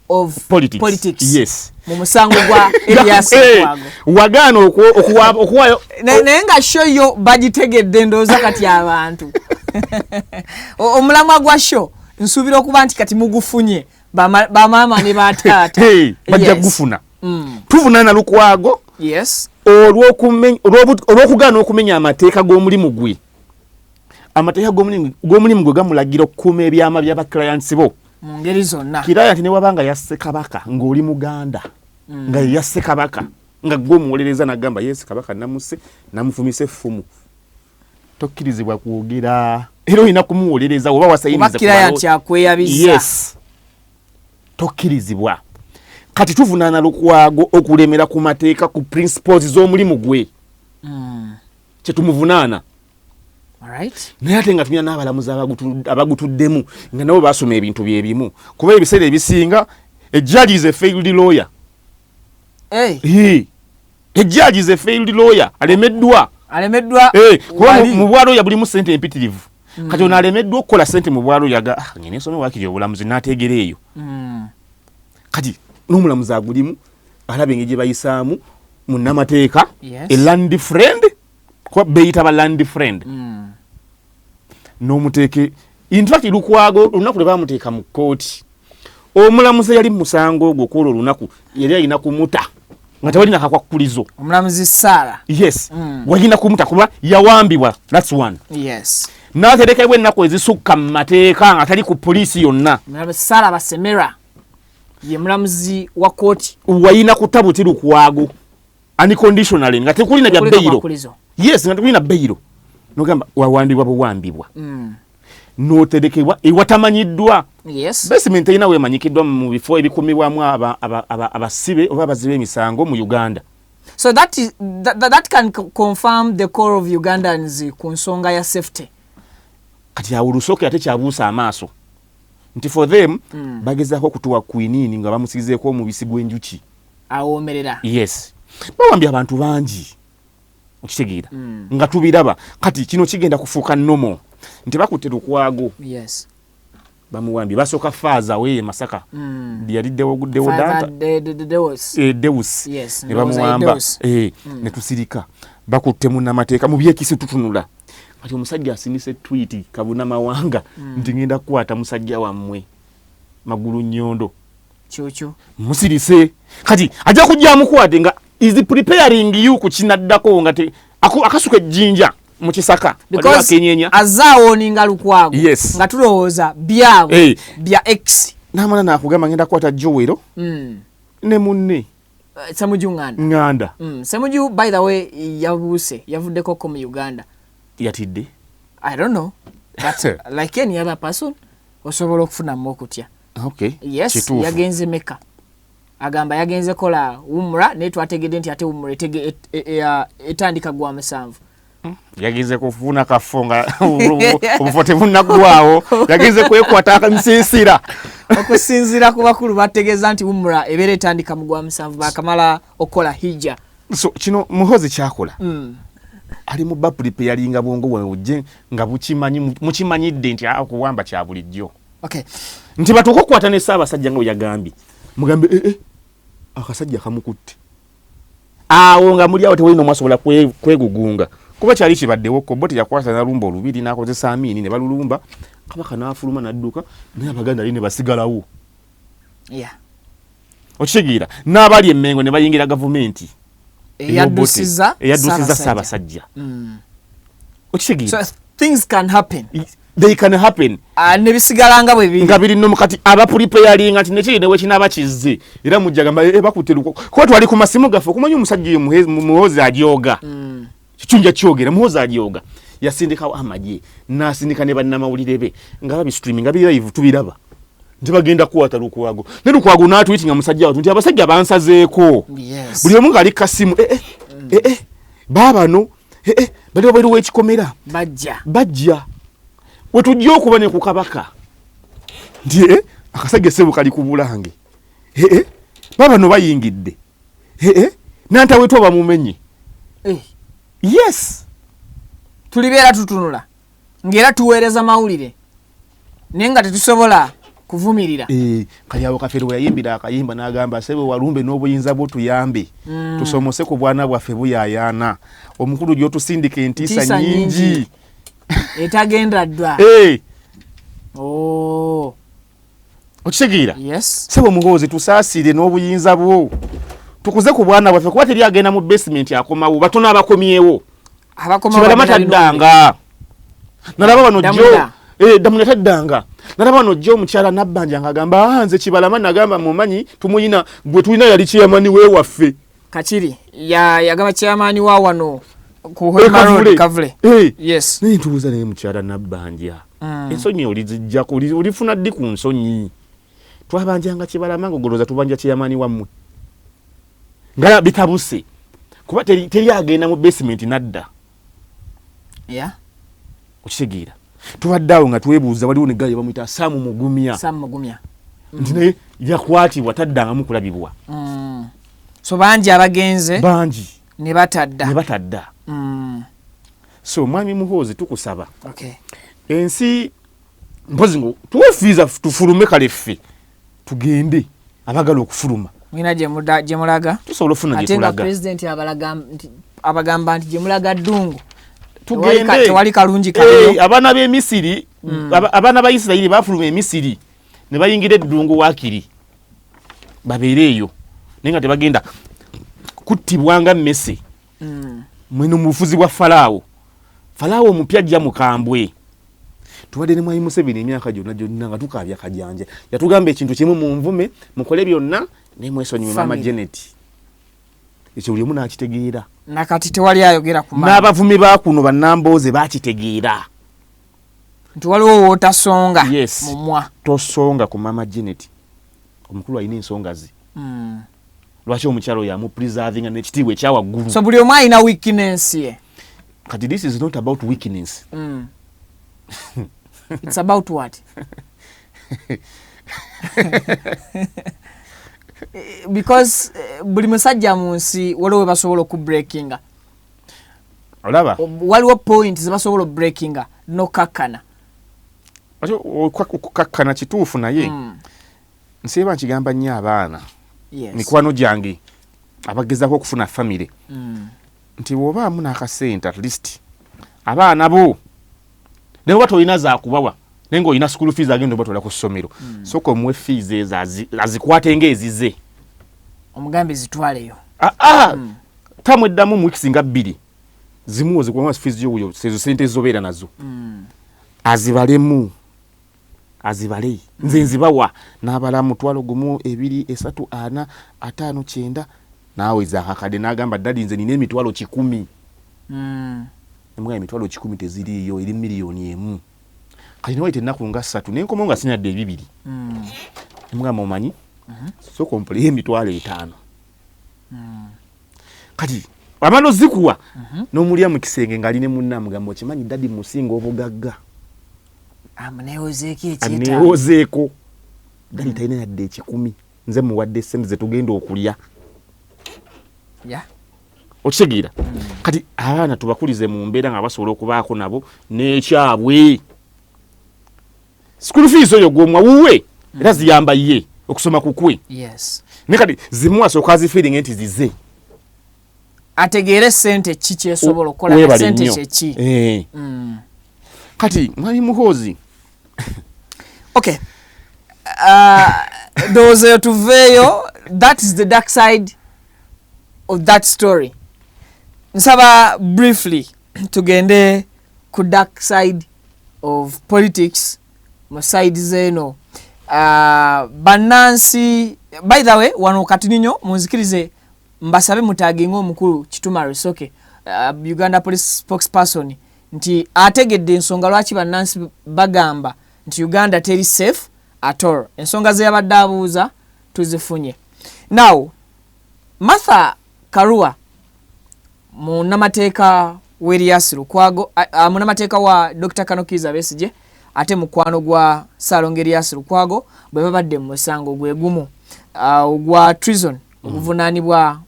of politics. Yes. Mu musango gwa Elias Lukwago. Wagaana okuwayo naye nga show yo bagitegedde ndooza kati abantu. Omulamwa gwa show nsuubira okuba nti kati mugufunye bamaama ne bataata. Bajja gufuna. Tuvunaana Lukwago. Yes. Olw'okugaana okumenya amateeka g'omulimu gwe. Amateeka g'omulimu gwe gamulagira okukuuma ebyama by'abaclients bo mu ngeri zonna. Kiraya nti ne wabanga yasse kabaka ng'oli muganda nga yasse kabaka nga gwe omuwolereza n'agamba yesu kabaka namuse namufumise effumu tokkirizibwa kwogera era olina kumuwolereza oba wasayiniza Kiraya nti akweyabiza. Yes, tokkirizibwa. Kati tuvunaana Lukwago okulemera ku mateeka ku principles z'omulimu gwe kye tumuvunaana. Alright. Naye ate nga tulina n'abalamuzi abagutuddemu nga nabo baasoma ebintu byebimu kuba ebiseera ebisinga a judge is a failed lawyer. A judge is a failed lawyer. Alemeddwa kuba mu bwalo ya bulimu ssente empitirivu kati ono alemeddwa okukola ssente mu bwalo yaga nyina esome waakiri obulamuzi n'ateegera eyo kati n'omulamuzi agulimu alaba engeri gye bayisaamu munnamateeka a land friend kuba beyita ba land friend n'omuteeke in fact Lukwago olunaku lwe baamuteeka mu kkooti omulamuzi yali mu musango ogwo kwolwo olunaku yali alina kumuta nga tewalina kakwakulizo omulamuzi Sara. Yes, walina kumuta kuba yawambibwa. That's one. Yes. N'aterekebwa ennaku ezisukka mu mateeka nga tali ku poliisi yonna. Sara Basemera ye mulamuzi wa kkooti. Walina kutabuti Lukwago unconditionally nga tekulina bya beyiro. Yes, nga tekulina beyiro. Nogamba wawambibwa buwambibwa. N'oterekebwa ewatamanyiddwa. Yes. Basement ina we manyikiddwa mu bifo ebikumibwamu abasibe oba abazibe emisango mu Uganda. So that can confirm the core of Ugandans ku nsonga ya safety. Kati awulusoke ate kyabuusa amaaso nti for them bagezaako kutuwa kwinini nga bamusizeeko omubisi gw'enjuki awomerera. Yes, bawambye abantu bangi okitegeera nga tubiraba kati kino kigenda kufuuka nnomo nti bakutte Lukwago. Yes. Bamuwambye basooka faaza weye Masaka yali Dewo Danta Deus. Yes, ne bamuwamba ne tusirika bakutte munnamateeka mu byekisi tutunula kati omusajja asinise tweet Kabuna Mawanga nti ngenda kukwata musajja wammwe Magulu Nyondo Chuchu musirise kati ajja kujja mukwate nga is preparing you ku kinaddako nga akasuka ejjinja mu Kisaka because azaawo ninga Lukwago. Yes. Nga tulowooza byabwe bya X n'amala n'akugamba ngenda kukwata Joero ne munne Semuju Nganda. Semuju by the way yabuuse yavuddeko ko mu Uganda. Yatidde? I don't know. But like any other person osobola okufuna mokutya. Okay. Yes, yagenze Mecca. Agamba yagenze kola umra ne twategedde nti ate umra etandika gwa musanvu. Yagenze kufuna kafonga obufote bunnagwawo yagenze kwekwata akamisisira okusinzira ku bakulu bategeeza nti umra ebeera etandika mu gwa musanvu bakamala okola hijja. So kino Muhozi kyakola ali mu preparing bwongo bwe ujje nga mukimanyidde nti okuwamba kya bulijjo. Okay. Nti batuuka okukwata ne Ssaabasajja nga yagambye mugambe akasajja kamukutte awo nga muli awo tewalina omwasobola kwegugunga kuba kyali kibaddewo Koboti yakwata nalumba olubiri n'akozesa Amini ne balulumba Kabaka n'afuluma n'adduka naye Abaganda ne basigalawo. Yeah. Okitegeera n'abali Emmengo ne bayingira gavumenti eyaddusiza Ssaabasajja. Okitegeera. So things can happen. They can happen. Ne bisigalanga bwe biri. Nga biri no kati abapreparing ati nekiri we kinaba kizze era mujjagamba bakuteruko ko twali ku masimu gafe okumanyi omusajja Muhozi ajyoga. Kichunja kyogera Muhozi ajyoga yasindikawo amagye nasindika ne bannamawulire be nga babi streaming nga biri live tubiraba nti bagenda kuwata Lukwago ne Lukwago n'atwitinga musajja watu nti abasajja bansazeeko. Yes. Buli omu ngali kasimu baba no bali obali wekikomera bajja wetujja okuba ne ku Kabaka nti akasajja sebo kali ku Bulange baba no bayingidde nanta wetu bamumenye. Yes, tulibeera tutunula ngera tuweereza mawulire nenga tetusobola kuvumirira. Kali awo Kafeero yayimbira akayimba n'agamba sebo walumbe n'obuyinza bwo tuyambe tusomose ku bwana bwaffe buyayaana omukulu gy'otusindika entiisa nyingi etagenda ddwa. Okitegeera? Yes. Sebo Muhozi tusaasire n'obuyinza bwo tukuze ku bwana bwaffe kuba teri agenda mu basement akomawo batono abakomyewo abakomawo kibala mataddanga nalaba bano damu nataddanga nalaba no jjo omukyala nabbanja ngagamba nze Kibalama nagamba mumanyi tumuyina gwe tulina yali chairman we waffe Kachiri yagamba chairman wa wano ku Hoima Kavule yes ntubuza naye mukyala nabbanja ensonyi olizijja ulifuna ddi ku nsonyi twabanjanga Kibalama ngogoloza tubanja chairman wammwe ngala bitabuse kuba teri agenda mu basement nadda okitegeera tubaddeawo nga twebuuza waliwo ne ggali bamuyita Samu Mugumya nti naye yakwatibwa taddangamu kulabibwa so bangi abagenze bangi ne batadda so mwami Muhoozi tukusaba ensi mpozi ngo tuwefiiza tufulume kale ffe tugende abagala okufuluma mwina gye mulaga tusobola ofuna gye tulaga ate nga president abagamba nti gye mulaga ddungu tugende tewali kalungi kaliyo abaana b'e Misiri abaana ba Isirayiri bafuluma e Misiri ne bayingira eddungu waakiri babeere eyo naye nga tebagenda kuttibwanga mmese mweno mu bufuzi bwa Falaawo omupya ajja mukambwe tubadde ne Mwami Museveni emyaka gyonna nga tukaabya kajanja yatugamba ekintu kimu mu nvume mukole byonna ne mwesonyiwe Mama Janet ekyo buli omu n'akitegeera nakati tewali ayogera ku maama n'abavumi ba kuno bannambooze baakitegeera nti waliwo wootasonga mumwa tosonga ku Mama Janet omukulu alina ensonga ze lwaki omukyalo yamupreservinga n'ekitiibwa ekyawaggulu so buli omu alina weakness ye kati this is not about weakness it's about what because buli musajja mu nsi waliwo we basobola okubreakinga olaba waliwo point ze basobola okubreakinga nokakkana okukakkana kituufu naye nsiiba nkigamba nnyo abaana mikwano gyange abagezaako okufuna famire nti bw'obaamu n'akasente at least abaana bo naye oba tolina zaakubawa naye ng'olina school fees agenda obatwala ku ssomero soka omuwe fees ezo azikwate ng'ezize omugambe zitwaleyo tamweddamu mu weeks nga 2 zimu ozikuwa fees y'oyo sezo sente zobeera nazo azibalemu azibale nze nzibawa n'abala mutwalo gumu 2 3 4 5 9 naawe zakakade n'agamba ddali nze nina emitwalo 10 emugamba emitwalo 10 teziriiyo eri miliyoni emu kati nawe tennaku nga 3 nenkomo nga sinyadde 2 emugamba omanyi soko mpulira emitwalo 5 kati amano zikuwa n'omulya mu kisenge ng'ali ne munna amugamba okimanyi ddadi musinga obugagga aneewozeeko ddali talina yadde 10 nze muwadde sente ze tugenda okulya okitegeera kati abaana tubakulize mu mbeera nga basobola okubaako nabo n'ekyabwe school fees oyo gw'omwawuwe era ziyamba ye okusoma kukwe naye kati zimu asooka azifiiringa nti zize ategeere sente ki kyesobola okukola sente kyeki kati Mwami Muhoozi okay ndowooza tuveeyo that is the dark side of that story nsaba briefly tugende ku dark side of politics mu side zeno bannansi by the way wano kati ninyo munzikirize mbasabe mutaginga omukulu Kituma Rusoke Uganda Police spokesperson nti ategedde ensonga lwaki bannansi bagamba nti Uganda teri safe at all ensonga ze yabadde abuuza tuzifunye now Martha Karua munamateeka Erias Lukwago munamateeka wa Dr. Kizza Besigye ate mukwano gwa Ssaalongo Erias Lukwago bwe babadde mu musango gwe gumu ogwa treason obuvunaanibwa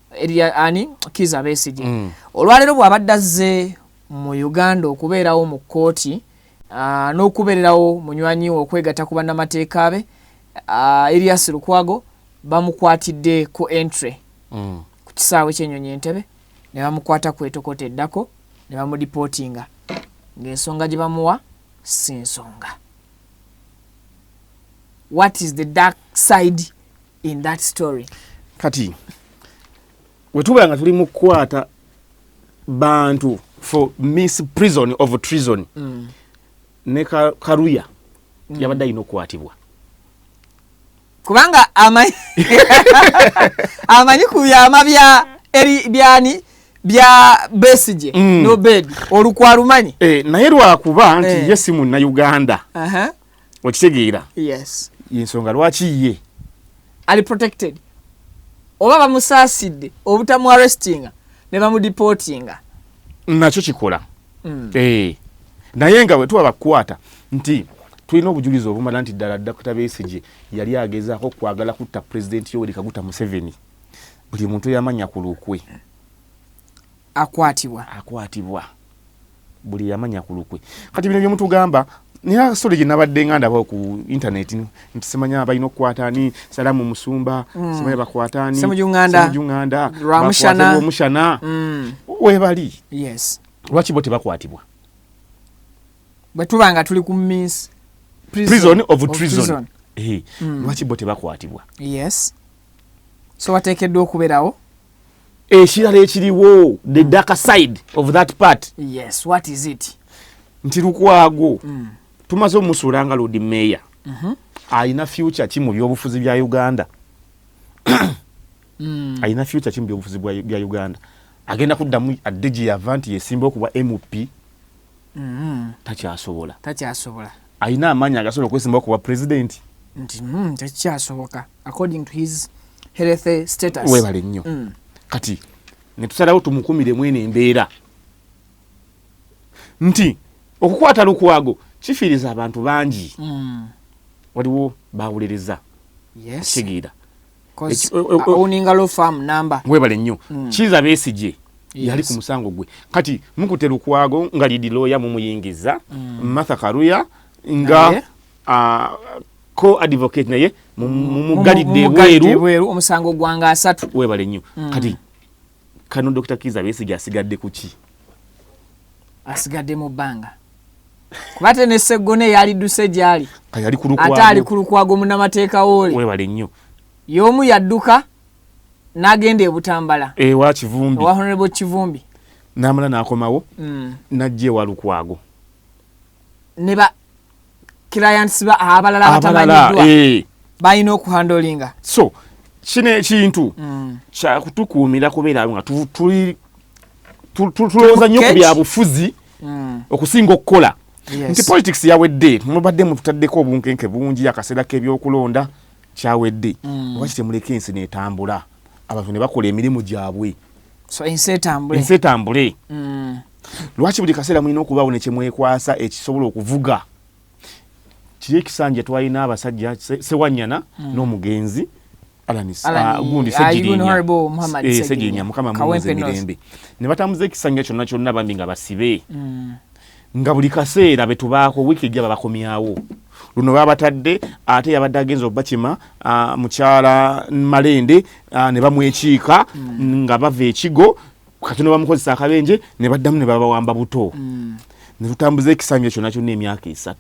Kizza Besigye olwaleero bw'abadde azze mu Uganda okubeerawo mu kkooti n'okubeererawo munywanyi we okwegatta ku bannamateeka be Erias Lukwago bamukwatidde ku entry ku kisaawe ky'Ennyonyi Entebbe ne bamukwata ku etokota eddako ne bamudipootinga ng'ensonga gye bamuwa si nsonga. What is the dark side in that story? Kati wetuba nga tuli mu kukwata bantu for misprison of treason ne Karuya yabadde alina okukwatibwa kubanga amanyi ku byama byani bya Besigye Nobedi olukwalumanyi naye lwakuba nti ye si Munnayuganda okitegeera yes yensonga lwaki ye ali protected oba bamusaasidde obutamu arrestinga ne bamudeportinga nakyo kikola naye nga bwe tuba bakukwata nti tulina obujulizi obumala nti ddala Dr. Besigye yali agezaako kwagala kutta Pulezidenti Yoweri Kaguta Museveni buli muntu yamanya ku lukwe akwatibwa buli yamanya ku lukwe kati bino byomutugamba niya sole gye nabadde nga ndaba ku internet nti simanya balina okukwata ani Salamu Musumba simanya bakwata ani Semujunganda Rwamushana webali yes lwaki bo tebakwatibwa bwe tubanga tuli ku means prison of treason lwaki bo tebakwatibwa yes so wateekeddwa okubeerawo ekirala ekiriwo the darker side of that part yes what is it nti Lukwago tumaze omusuula nga Lord Mayor ayina future ki mu byobufuzi bya Uganda ayina future ki mu byobufuzi bya Uganda agenda kuddamu addeji yava nti yesimba okuba MP takyasobola ayina amaanyi agasobola okwesimba okuba president nti takyasoboka according to his health status webale nnyo kati netusalawo tumukumiremu eno embeera nti okukwata Lukwago kifiiriza abantu bangi waliwo bawulereza kitegeera owning a law firm number webale nnyo Kizza Besigye yali ku musango gwe kati mukute Lukwago nga lead lawyer mumuyingiza Martha Karuya nga co-advocate naye mumugalidde bweru omusango gwanga 3 webale nnyo kati kano Dr. Kizza Besigye asigadde kuki asigadde mu bbanga kubate ne Segone yali duse gyali yali ku Lukwago ate ali ku Lukwago munnamateeka wole webale nnyo y'omu yadduka n'agenda e Butambala wa Kivumbi wa Honorable Kivumbi n'amala n'akomawo n'ajja ewa Lukwago ne ba clients abalala batamanyiddwa balina okuhandolinga so kino ekintu kyakutukuumira kubeera nga tulowooza nnyo ku byabufuzi okusinga okukola nti politics yawedde mubadde mututaddeko obunkenke bungi akaseera k'ebyokulonda kyawedde oba kitemuleka ensi n'etambula abantu ne bakola emirimu gyabwe so ensi etambule lwaki buli kaseera mulina okubaawo ne kyemwekwasa ekisobola okuvuga kiri ekisanja twalina abasajja Sewanyana n'omugenzi gundi Segirinya Mukama mumuze emirembe ne batambuza ekisanja kyonna kyonna bambi nga basibe nga buli kaseera betubaako wiiki ejja babakomyawo luno babatadde ate yabadde agenza obakima mukyala Malende ne bamwekiika nga bava ekigo katono bamukozesa akabenje ne baddamu ne babawamba buto ne tutambuza ekisanja kyonna kyonna emyaka 3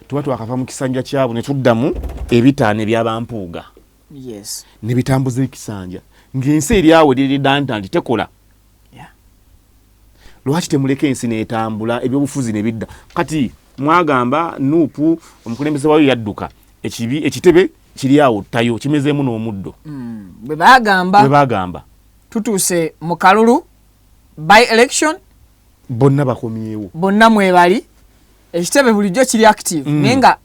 tuba twakava mu kisanja kyabo ne tuddamu ebitaano ebyabampuuga ne bitambuza ekisanja ng'ensi eryawo liri dantanti tekola lwaki temuleka ensi n'etambula ebyobufuzi ne bidda kati mwagamba Nuupu omukulembeze wayo yadduka ekitebe kiri awo tayo kimezeemu n'omuddo bwe bagamba tutuuse mu kalulu by election bonna bakomyewo bonna mwebali ekitebe bulijjo kiri active naye nga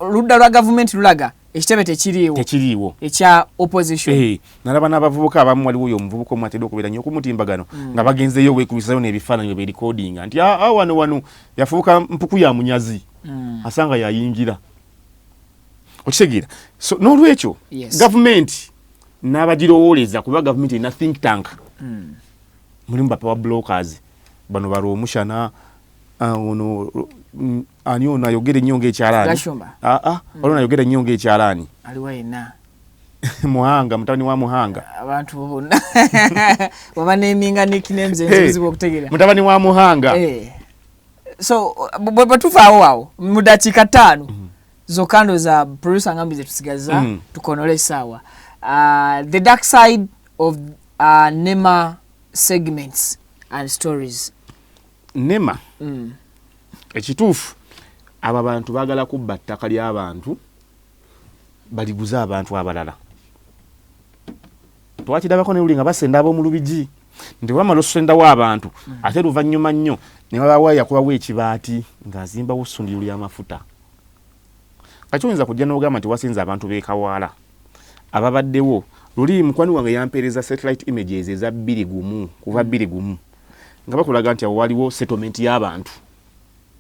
oludda lwa gavumenti lulaga ekitebe tekiriiwo ekya opposition nalaba n'abavubuka abamu waliwo oyo omuvubuka omu atedde okubeera nnyo okumutimbagano nga bagenzeyo weekubisayo n'ebifaananyi bwe recording nti wano yafuuka mpuku ya munyazi asanga yayingira okitegeera so n'olwekyo gavumenti n'abagirowooleza kuba gavumenti erina think tank mulimu bapower blockers bano bali Omushana ono ani ono ayogera ennyo ng'ekyalaani olwo ayogera nnyo ng'ekyalaani aliwo yenna Muhanga mutabani wa Muhanga abantu bonna waba neminga nicknames ezibuzibu okutegeera mutabani wa Muhanga so bwe tuvaawo awo mu dakiika 5 zokando za producer ngambi zetusigaza tukonole essaawa the dark side of NEMA segments and stories NEMA ekituufu abo abantu baagala kubba ttaka ly'abantu baliguza abantu abalala. Twakirabako ne luli nga basenda ab'omu Lubigi nti bamala okusendawo abantu ate luvannyuma nnyo ne babawa yakubawo ekibaati ng'azimbawo essundiro ly'amafuta. Kati oyinza kujja n'ogamba nti wasinze abantu b'e Kawaala ababaddewo. Luli mukwani wange yampeereza satellite images eza 2 kuva 2 nga bakulaga nti awo waliwo settlement y'abantu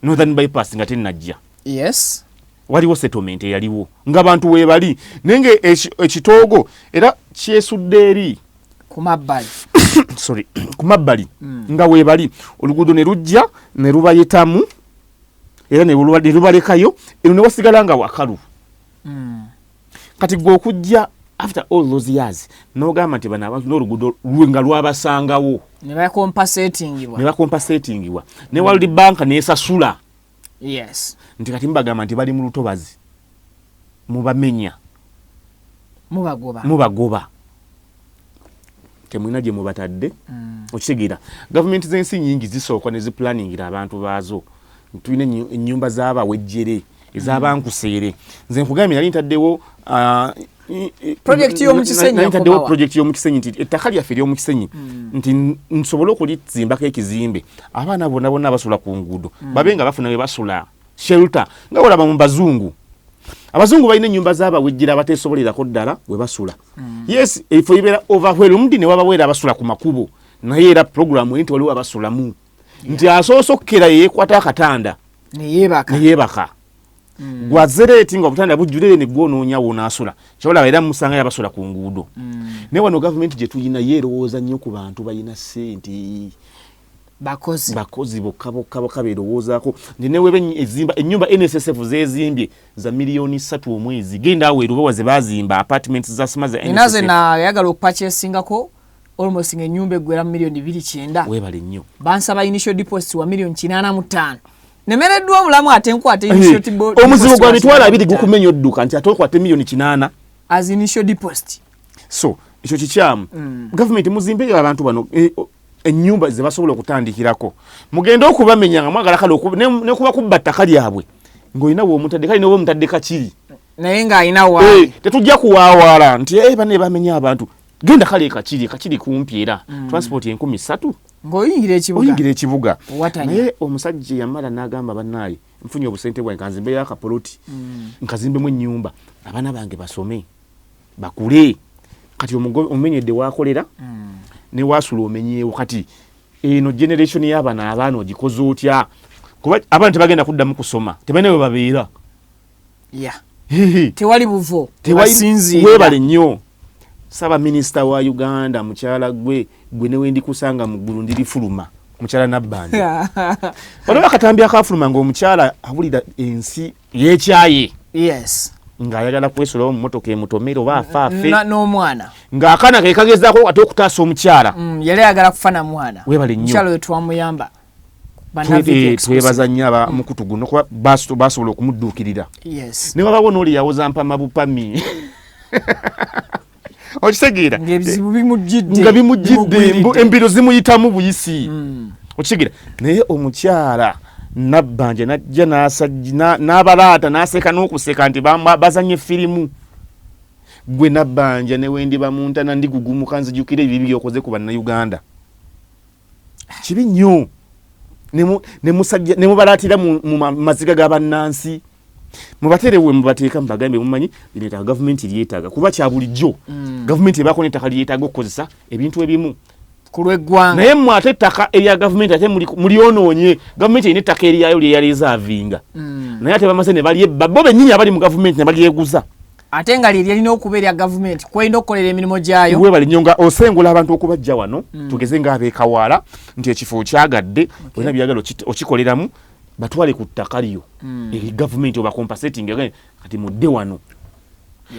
Northern Bypass nga tennajja. Yes. Waliwo settlement eyaliwo ng'abantu weebali nenge ekitoogo era kyesudde eri ku mabbali sorry ku mabbali nga weebali oluguudo ne lujja ne lubayitamu era ne lubalekayo eno ne wasigala nga wakalu. Kati gwe okujja after all those years n'ogamba nti bano abantu n'oluguudo nga lwabasangawo ne bakompensatingibwa ne World Bank n'esasula. Yes. Nti kati mbagamba nti bali mu lutobazi mubamenya mubagoba temwina gye mubatadde. Okitegeera gavumenti z'ensi nyingi zisooka ne ziplaningira abantu baazo. Tulina ennyumba z'abawejjere ez'abankuseere. Nze nkugambye nali ntaddewo project y'omu Kisenyi nti ettaka lyaffe ery'omu Kisenyi nti nsobole okulizimbako ekizimbe abaana bonna basula ku nguudo babe nga bafuna we basula shelter nga olaba mu bazungu. Abazungu balina ennyumba z'abawejjera abateesobolerako ddala we basula. Yes, efo ibeera overwhelmed ne wabaweera abasula ku makubo naye era programu enti waliwo abasulamu nti asoosokkera yeekwata akatanda ne yeebaka. Gwazereeti nga obutanda bujjulire ne gw'onoonyawo n'asula kyobalaba era musanga yabasula ku nguudo. Naye wano gavumenti gye tuyina yeerowooza nnyo ku bantu balina ssente bakozi bokka beerowoozaako nti neweba ezimba ennyumba NSSF zeezimbye za miliyoni 3 omwezi. Genda awo erubawa ze baazimba apartments za sima za NSSF. Inaze na yagala okupachasingako almost ennyumba eggwera miliyoni 2.9. Weebale nnyo. Bansaba initial deposit wa miliyoni 85. Nemereddwa omulamu ate nkwate initial deposit. Omuzibu gwa mitwalo 2 gukumenya odduka nti ate okwate miliyoni 8 as initial deposit. So ekyo kikyamu. Gavumenti muzimbe abantu bano ennyumba ze basobola okutandikirako. Mugenda okubamenya nga mwagala kale ne kuba kubba ttaka lyabwe ng'olina bw'omutadde kale n'oba omutadde kakiri naye ng'alina waali tetujja kuwaawala nti bane bamenya abantu. Genda kale kakiri kumpi era transport 3,000 ng'oyingira ekibuga. Naye omusajja yamala n'agamba bannaaye nfunye obusente bwange kanzimbeyo akapoloti nkazimbemu ennyumba abaana bange basome bakule. Kati omumenyedde waakolera ne wasula omenyeewo. Kati eno generation y'abaana ogikoze otya? Kuba abaana tebagenda kuddamu kusoma tebalina we babeera. Tewali buvo weebale nnyo. Saba minisita wa Uganda mukyala gwe ne wendi kusanga mu ggulu ndirifuluma mukyala Nabbanja. Wano bakatambi akafuluma ng'omukyala awulira ensi yeekyaye. Yes. Ng'ayagala kwesulawo mu mmotoka emutomero oba afaafe n'omwana ng'akaana ke kagezaako ate okutaasa omukyala. Yali ayagala kufana mwana. Weebale nnyo. Mukyala we twamuyamba. Twebaza nnyo abamukutu guno kuba basobola okumudduukirira. Yes. Ne wabawo n'oli yawoza mpama bupami. Okitegeera ng'ebizibu bimujjidde nga bimujjidde embiro zimuyitamu buyisi. Okitegeera naye omukyala Nabbanja najja n'abalaata n'aseka n'okuseka nti bazanye firimu. Gwe Nabbanja ne wendi bamuntana ndigugumuka nzijukira ebibi byokoze ku bannayuganda. Kibi nnyo ne mubalaatira mu maziga g'abannansi. Mubaterewe mubateeka mubagambe mumanyi bireeta gavumenti lyetaaga kuba kya bulijjo. Gavumenti ebaako n'ettaka lyetaaga okukozesa ebintu ebimu ku lw'eggwanga. Naye mmwe ate ettaka erya gavumenti ate mulyonoonye. Gavumenti erina ettaka eryayo lye yaleezaavinga. Naye ate bamaze ne balyebba bo bennyini abali mu gavumenti ne balyeguza. Ate nga lye lyalina okuba erya gavumenti kwalina okukolera emirimu gyayo. Weebale nnyo nga osengula abantu okubajja wano tugeze ng'ab'e Kawaala nti ekifo kyagadde olina byagala okikoleramu batwale ku ttaka lyo gavumenti oba compensating kati mudde wano.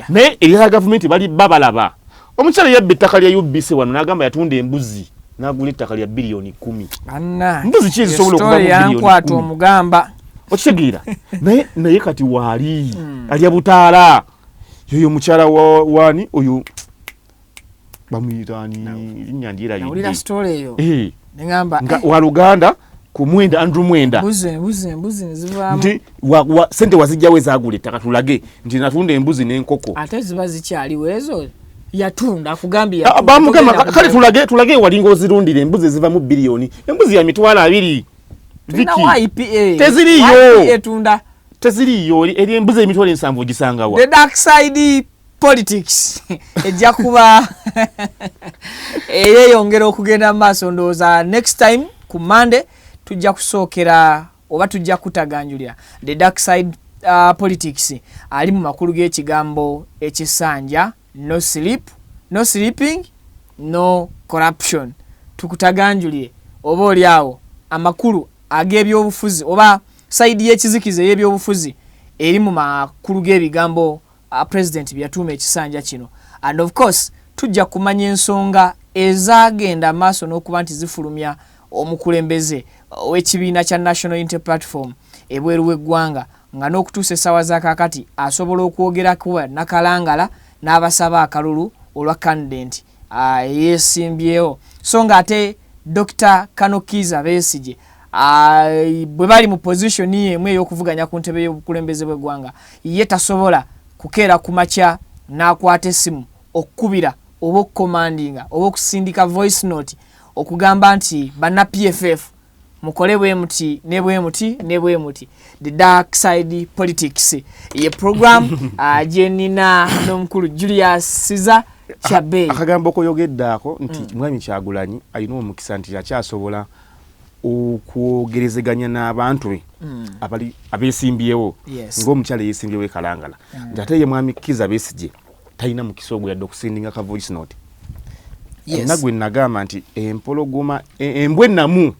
Naye erya gavumenti bali babalaba. Omukyala yabba ettaka lya UBC wano n'agamba yatunda embuzi n'agula ettaka lya biliyoni 10. Mbuzi ki ezisobola okuba mu biliyoni 10? Yankwata omugamba. Okitegeera naye kati waali alya butaala. Yoyo mukyala wani oyo bamuyitaani linnya ndyerayidde. Nawulira story eyo. Ngamba wa Luganda ku mwenda Andrew Mwenda mbuzi nezivaamu nti sente wazijjawo ezagula ettaka tulage nti natunda embuzi n'enkoko ate ziba zikyaliwo ezo yatunda akugambye bamugamba kale tulage walinga ozirundira embuzi ziva mu biliyoni embuzi ya mitwalo 2 teziriyo eri embuzi emitwalo 7 ogisangawa the dark side politics ejja kuba eyeyongera okugenda mu maaso ndowooza next time ku Monday tujja kusookera oba tujja kutaganjulira the dark side politics ali mu makulu g'ekigambo ekisanja no sleeping no corruption tukutaganjulire oba oliawo amakulu ag'ebyobufuzi oba saidi y'ekizikiza ey'ebyobufuzi eri mu makulu g'ebigambo president byatuuma ekisanja kino and of course tujja kumanya ensonga ezagenda maaso n'okuba nti zifulumya omukulembeze w'ekibiina kya National Unity Platform ebweru w'eggwanga nga n'okutuusa essaawa za kaakati asobola okwogerako nakalangala n'abasaba akalulu olwa candidate yeesimbyewo so nga ate Dr. Kanokiza Besigye bwe bali mu position yemu ey'okuvuganya ku ntebe y'obukulembeze bw'eggwanga ye tasobola kukeera ku makya n'akwata essimu okukubira oba okukomandinga oba okusindika voice note okugamba nti banna PFF mukole bwe muti ne bwe muti ne bwe muti the dark side politics ye program jenina n'omukulu Julius Siza Kyabe akagambo koyogeddaako nti mwami Kyagulanyi alina omukisa nti akyasobola okwogerezeganya n'abantu be abali abeesimbyewo ng'omukyala yeesimbyewo ekalangala nti ate ye mwami Kiza Besigye talina mukisa ogwo yadde okusindinga ka voice note nagwe nagamba nti empologoma embwe namu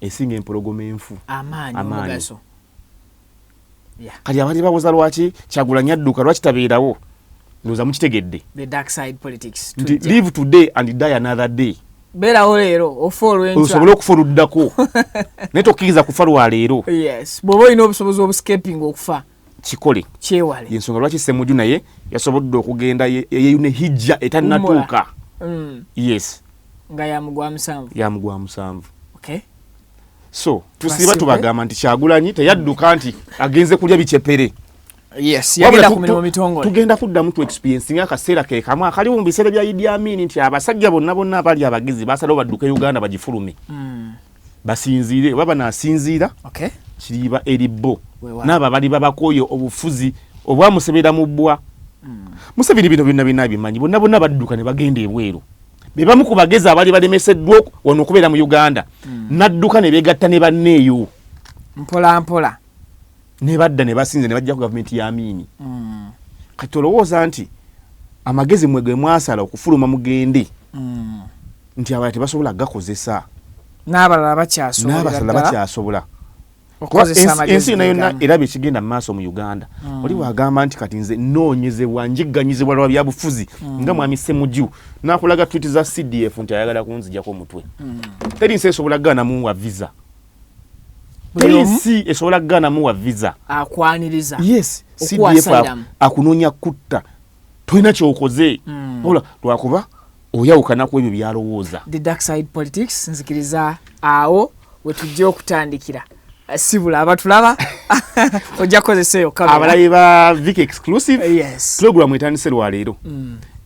esinga empologoma enfu amaanyi omugaso kati abali bawoza lwaki Kyagulanyi adduka lwaki tabeerawo ndowooza mukitegedde the dark side politics live today and die another day beerawo leero ofa olw'enkya osobola okufa oluddako naye tokkiriza kufa lwa leero bw'oba olina obusobozi obuscaping okufa kikole kyewale yensonga lwaki Ssemujju naye yasobodde okugenda yeyune hijja etannatuuka nga yamugwa 7 so tusiba tubagamba nti Kyagulanyi teyadduka nti agenze kulya bicepere yagenda ku mirimu mitongole tugenda kuddamu tu experience akaseera ke kamu akaliwo mu biseera bya Idi Amin nti abasajja bonna abali abagizi basalawo badduka Uganda bagifulume basinziire oba banaasinziira kiriba eribbo n'abo abali babakoyo obufuzi obwamusebera mu bbwa Museveni bino byonna bimanyi bonna badduka ne bagenda ebweru be bamu ku bagezi abali balemeseddwa wano okubeera mu Uganda nadduka ne beegatta ne banneeyo mpola ne badda ne basinze ne bajja ku gavumenti ya Amin kati olowooza nti amagezi mwege mwasala okufuluma mugende nti abalala tebasobola gakozesa n'abalala bakyasobola ensi nayo yonna eraba ekigenda mu maaso mu Uganda oli wagamba nti kati nze nnoonyezebwa njigganyizibwa lwa byabufuzi nga mwami Ssemujju n'akulaga tweet za CDF nti ayagala kunzijjako omutwe teri nsi esobola kugaanamu wa visa nsi esobola kugaanamu wa visa akwaniriza CDF akunoonya kutta tolina kyokoze ola lwakuba oyawukana ku ebyo byalowooza the dark side politics nzikiriza awo wetujja okutandikira sibula abatulaba ojja kukozeseyo kamera abalayi ba Vic exclusive program etandise lwaleero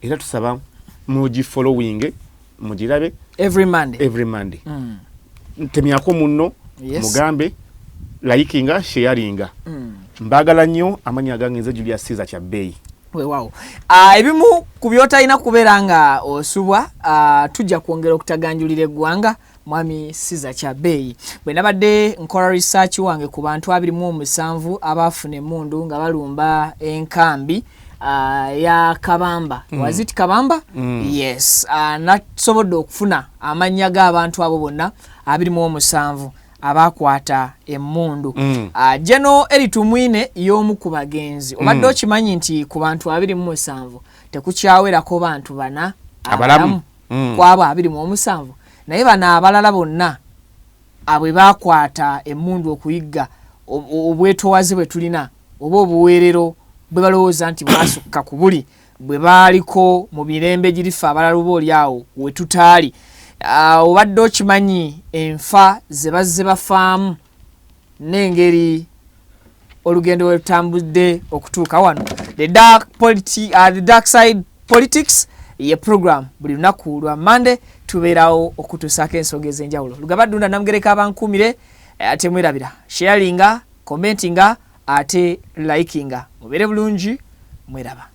era tusaba mugi following mugirabe every Monday temyako munno mugambe likinga sharinga mbagala nnyo amanya gange nze Julius Siza Kyabe weewaawo ebimu ku by'otalina kubeera nga osubwa tujja kwongera okutaganjulira eggwanga mwami Siza Kyabe bwe nabadde nkola research wange ku bantu 27 abaafuna emmundu nga balumba enkambi ya Kabamba was it Kabamba yes nasobodde okufuna amannya g'abantu abo bonna 27 abakwata emmundu Jeno eritumwine y'omu ku bagenzi obadde okimanyi nti ku bantu 27 tekukyawerako bantu bana abalamu kwabo 27 naye bana abalala bonna abwe bakwata emmundu okuyigga obwetowaze bwe tulina oba obuweerero bwe balowooza nti bwasukka ku buli bwe baaliko mu mirembe girifa abalala oba oli awo we tutaali obadde okimanyi enfa ze bazze bafaamu n'engeri olugendo we lutambudde okutuuka wano. The dark side politics ye program buli lunaku lwa Monday tubeerawo okutuusaako ensonga ez'enjawulo. Lugaba Dunda Namugereka abankumire ate mwerabira sharinga commentinga ate likinga. Mubeere bulungi mweraba.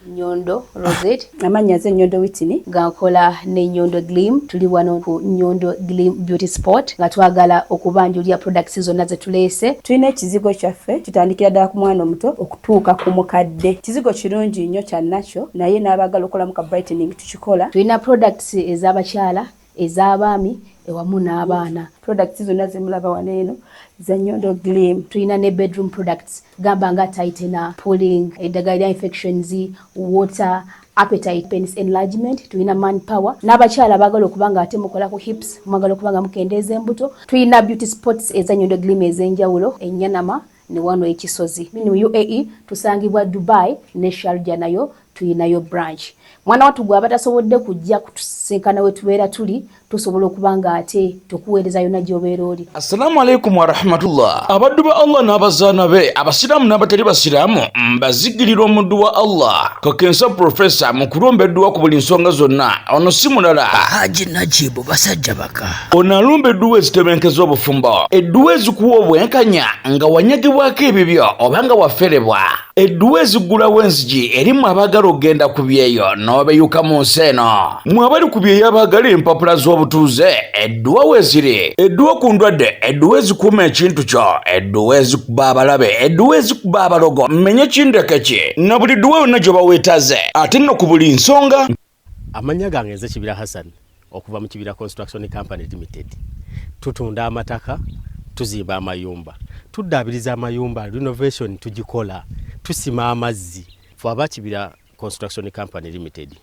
Nyondo Rosette amanya ze Nyondo Witini gankola ne Nyondo Glim tuli wano ku Nyondo Glim Beauty Sport nga twagala okubanjulira products zonna ze tuleese. tulina ekizigo kyaffe kitandikira ddala ku mwana omuto okutuuka ku mukadde. Kizigo kirungi nnyo kya nacho naye n'abagala okolamu ka brightening tukikola. Tulina products ez'abakyala ez'abaami ewamu n'abaana. Products zonna zemulaba waneeno za Nyondo Glim. Tulina ne bedroom products gamba nga tightener, pulling, eddagala infections, water, appetite, penis enlargement. Tulina manpower n'abakyala bagala okubanga ate mukola ku hips mwagala okubanga mukendeeza embuto. Tulina beauty spots eza Nyondo Glim ez'enjawulo Enyanama ne wano ekisozi. Mu UAE tusangibwa Dubai ne Sharjah nayo tulinayo branch. Mwana watu gwa batasobodde kujja kutusinkana we tubeera tuli tusobola okubanga ate tukuweereza yonna gy'obeera oli. Assalamu alaikum wa rahmatullah. Abaddu ba Allah n'abazaana be abasiraamu n'abatali basiraamu mbazigirira omuddu wa Allah Kakensa Professor mu kulombeddwa ku buli nsonga zonna. Ono si mulala Haji Najibu basajja baka. Ono alumba edduwa ezitebenkeza obufumbo, edduwa ezikuwa obwenkanya nga wanyagibwako ebibyo oba nga waferebwa, edduwa ezigulawo enzigi erimu abaagala okugenda ku byeyo n'obeyuka mu nsi eno. Mmwe abali ku byeyo abaagala empapula z'obutuuze edduwa weeziri, edduwa ku ndwadde, edduwa ezikuuma ekintu kyo, edduwa ezikuba abalabe, edduwa ezikuba abalogo, mmenye kindeke ki na buli dduwa yonna gye baweetaze ate nno ku buli nsonga. Amanya gange nze Kibira Hassan okuva mu Kibira Construction Company Limited. Tutunda amataka, tuzimba amayumba, tuddaabiriza amayumba, renovation tugikola, tusima amazzi. Ffe aba Kibira Construction Company Limited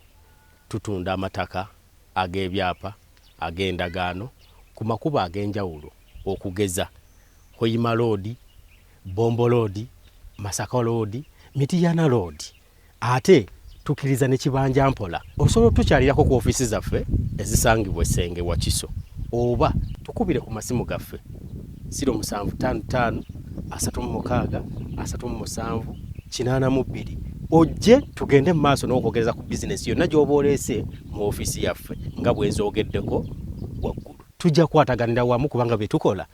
tutunda amataka ag'ebyapa ag'endagaano ku makubo ag'enjawulo okugeza Hoima Road, Bombo Road, Masaka Road, Mityana Road. Ate tukiriza ne Kibanja Mpola osobola tukyalirako ku ofiisi zaffe ezisangibwa Essenge wa Kiso oba tukubire ku masimu gaffe 0755 36 37 82 ojje tugende mu maaso n'okwogereza ku bizinesi yonna gy'oba oleese mu ofiisi yaffe nga bwe nzoogeddeko waggulu. Tujja kwataganira wamu kubanga bye tukola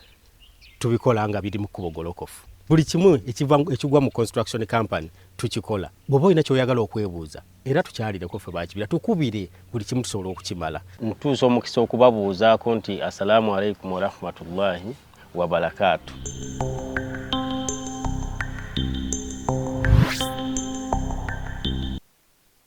tubikola nga biri mu kkubo golokofu. Buli kimu ekigwa mu construction company tukikola. Bw'oba olina ky'oyagala okwebuuza era tukyalireko ffe bakibira tukubire buli kimu tusobola okukimala. Ntuusa omukisa okubabuuzaako nti assalamu alaikum wa rahmatullahi wa barakatuh.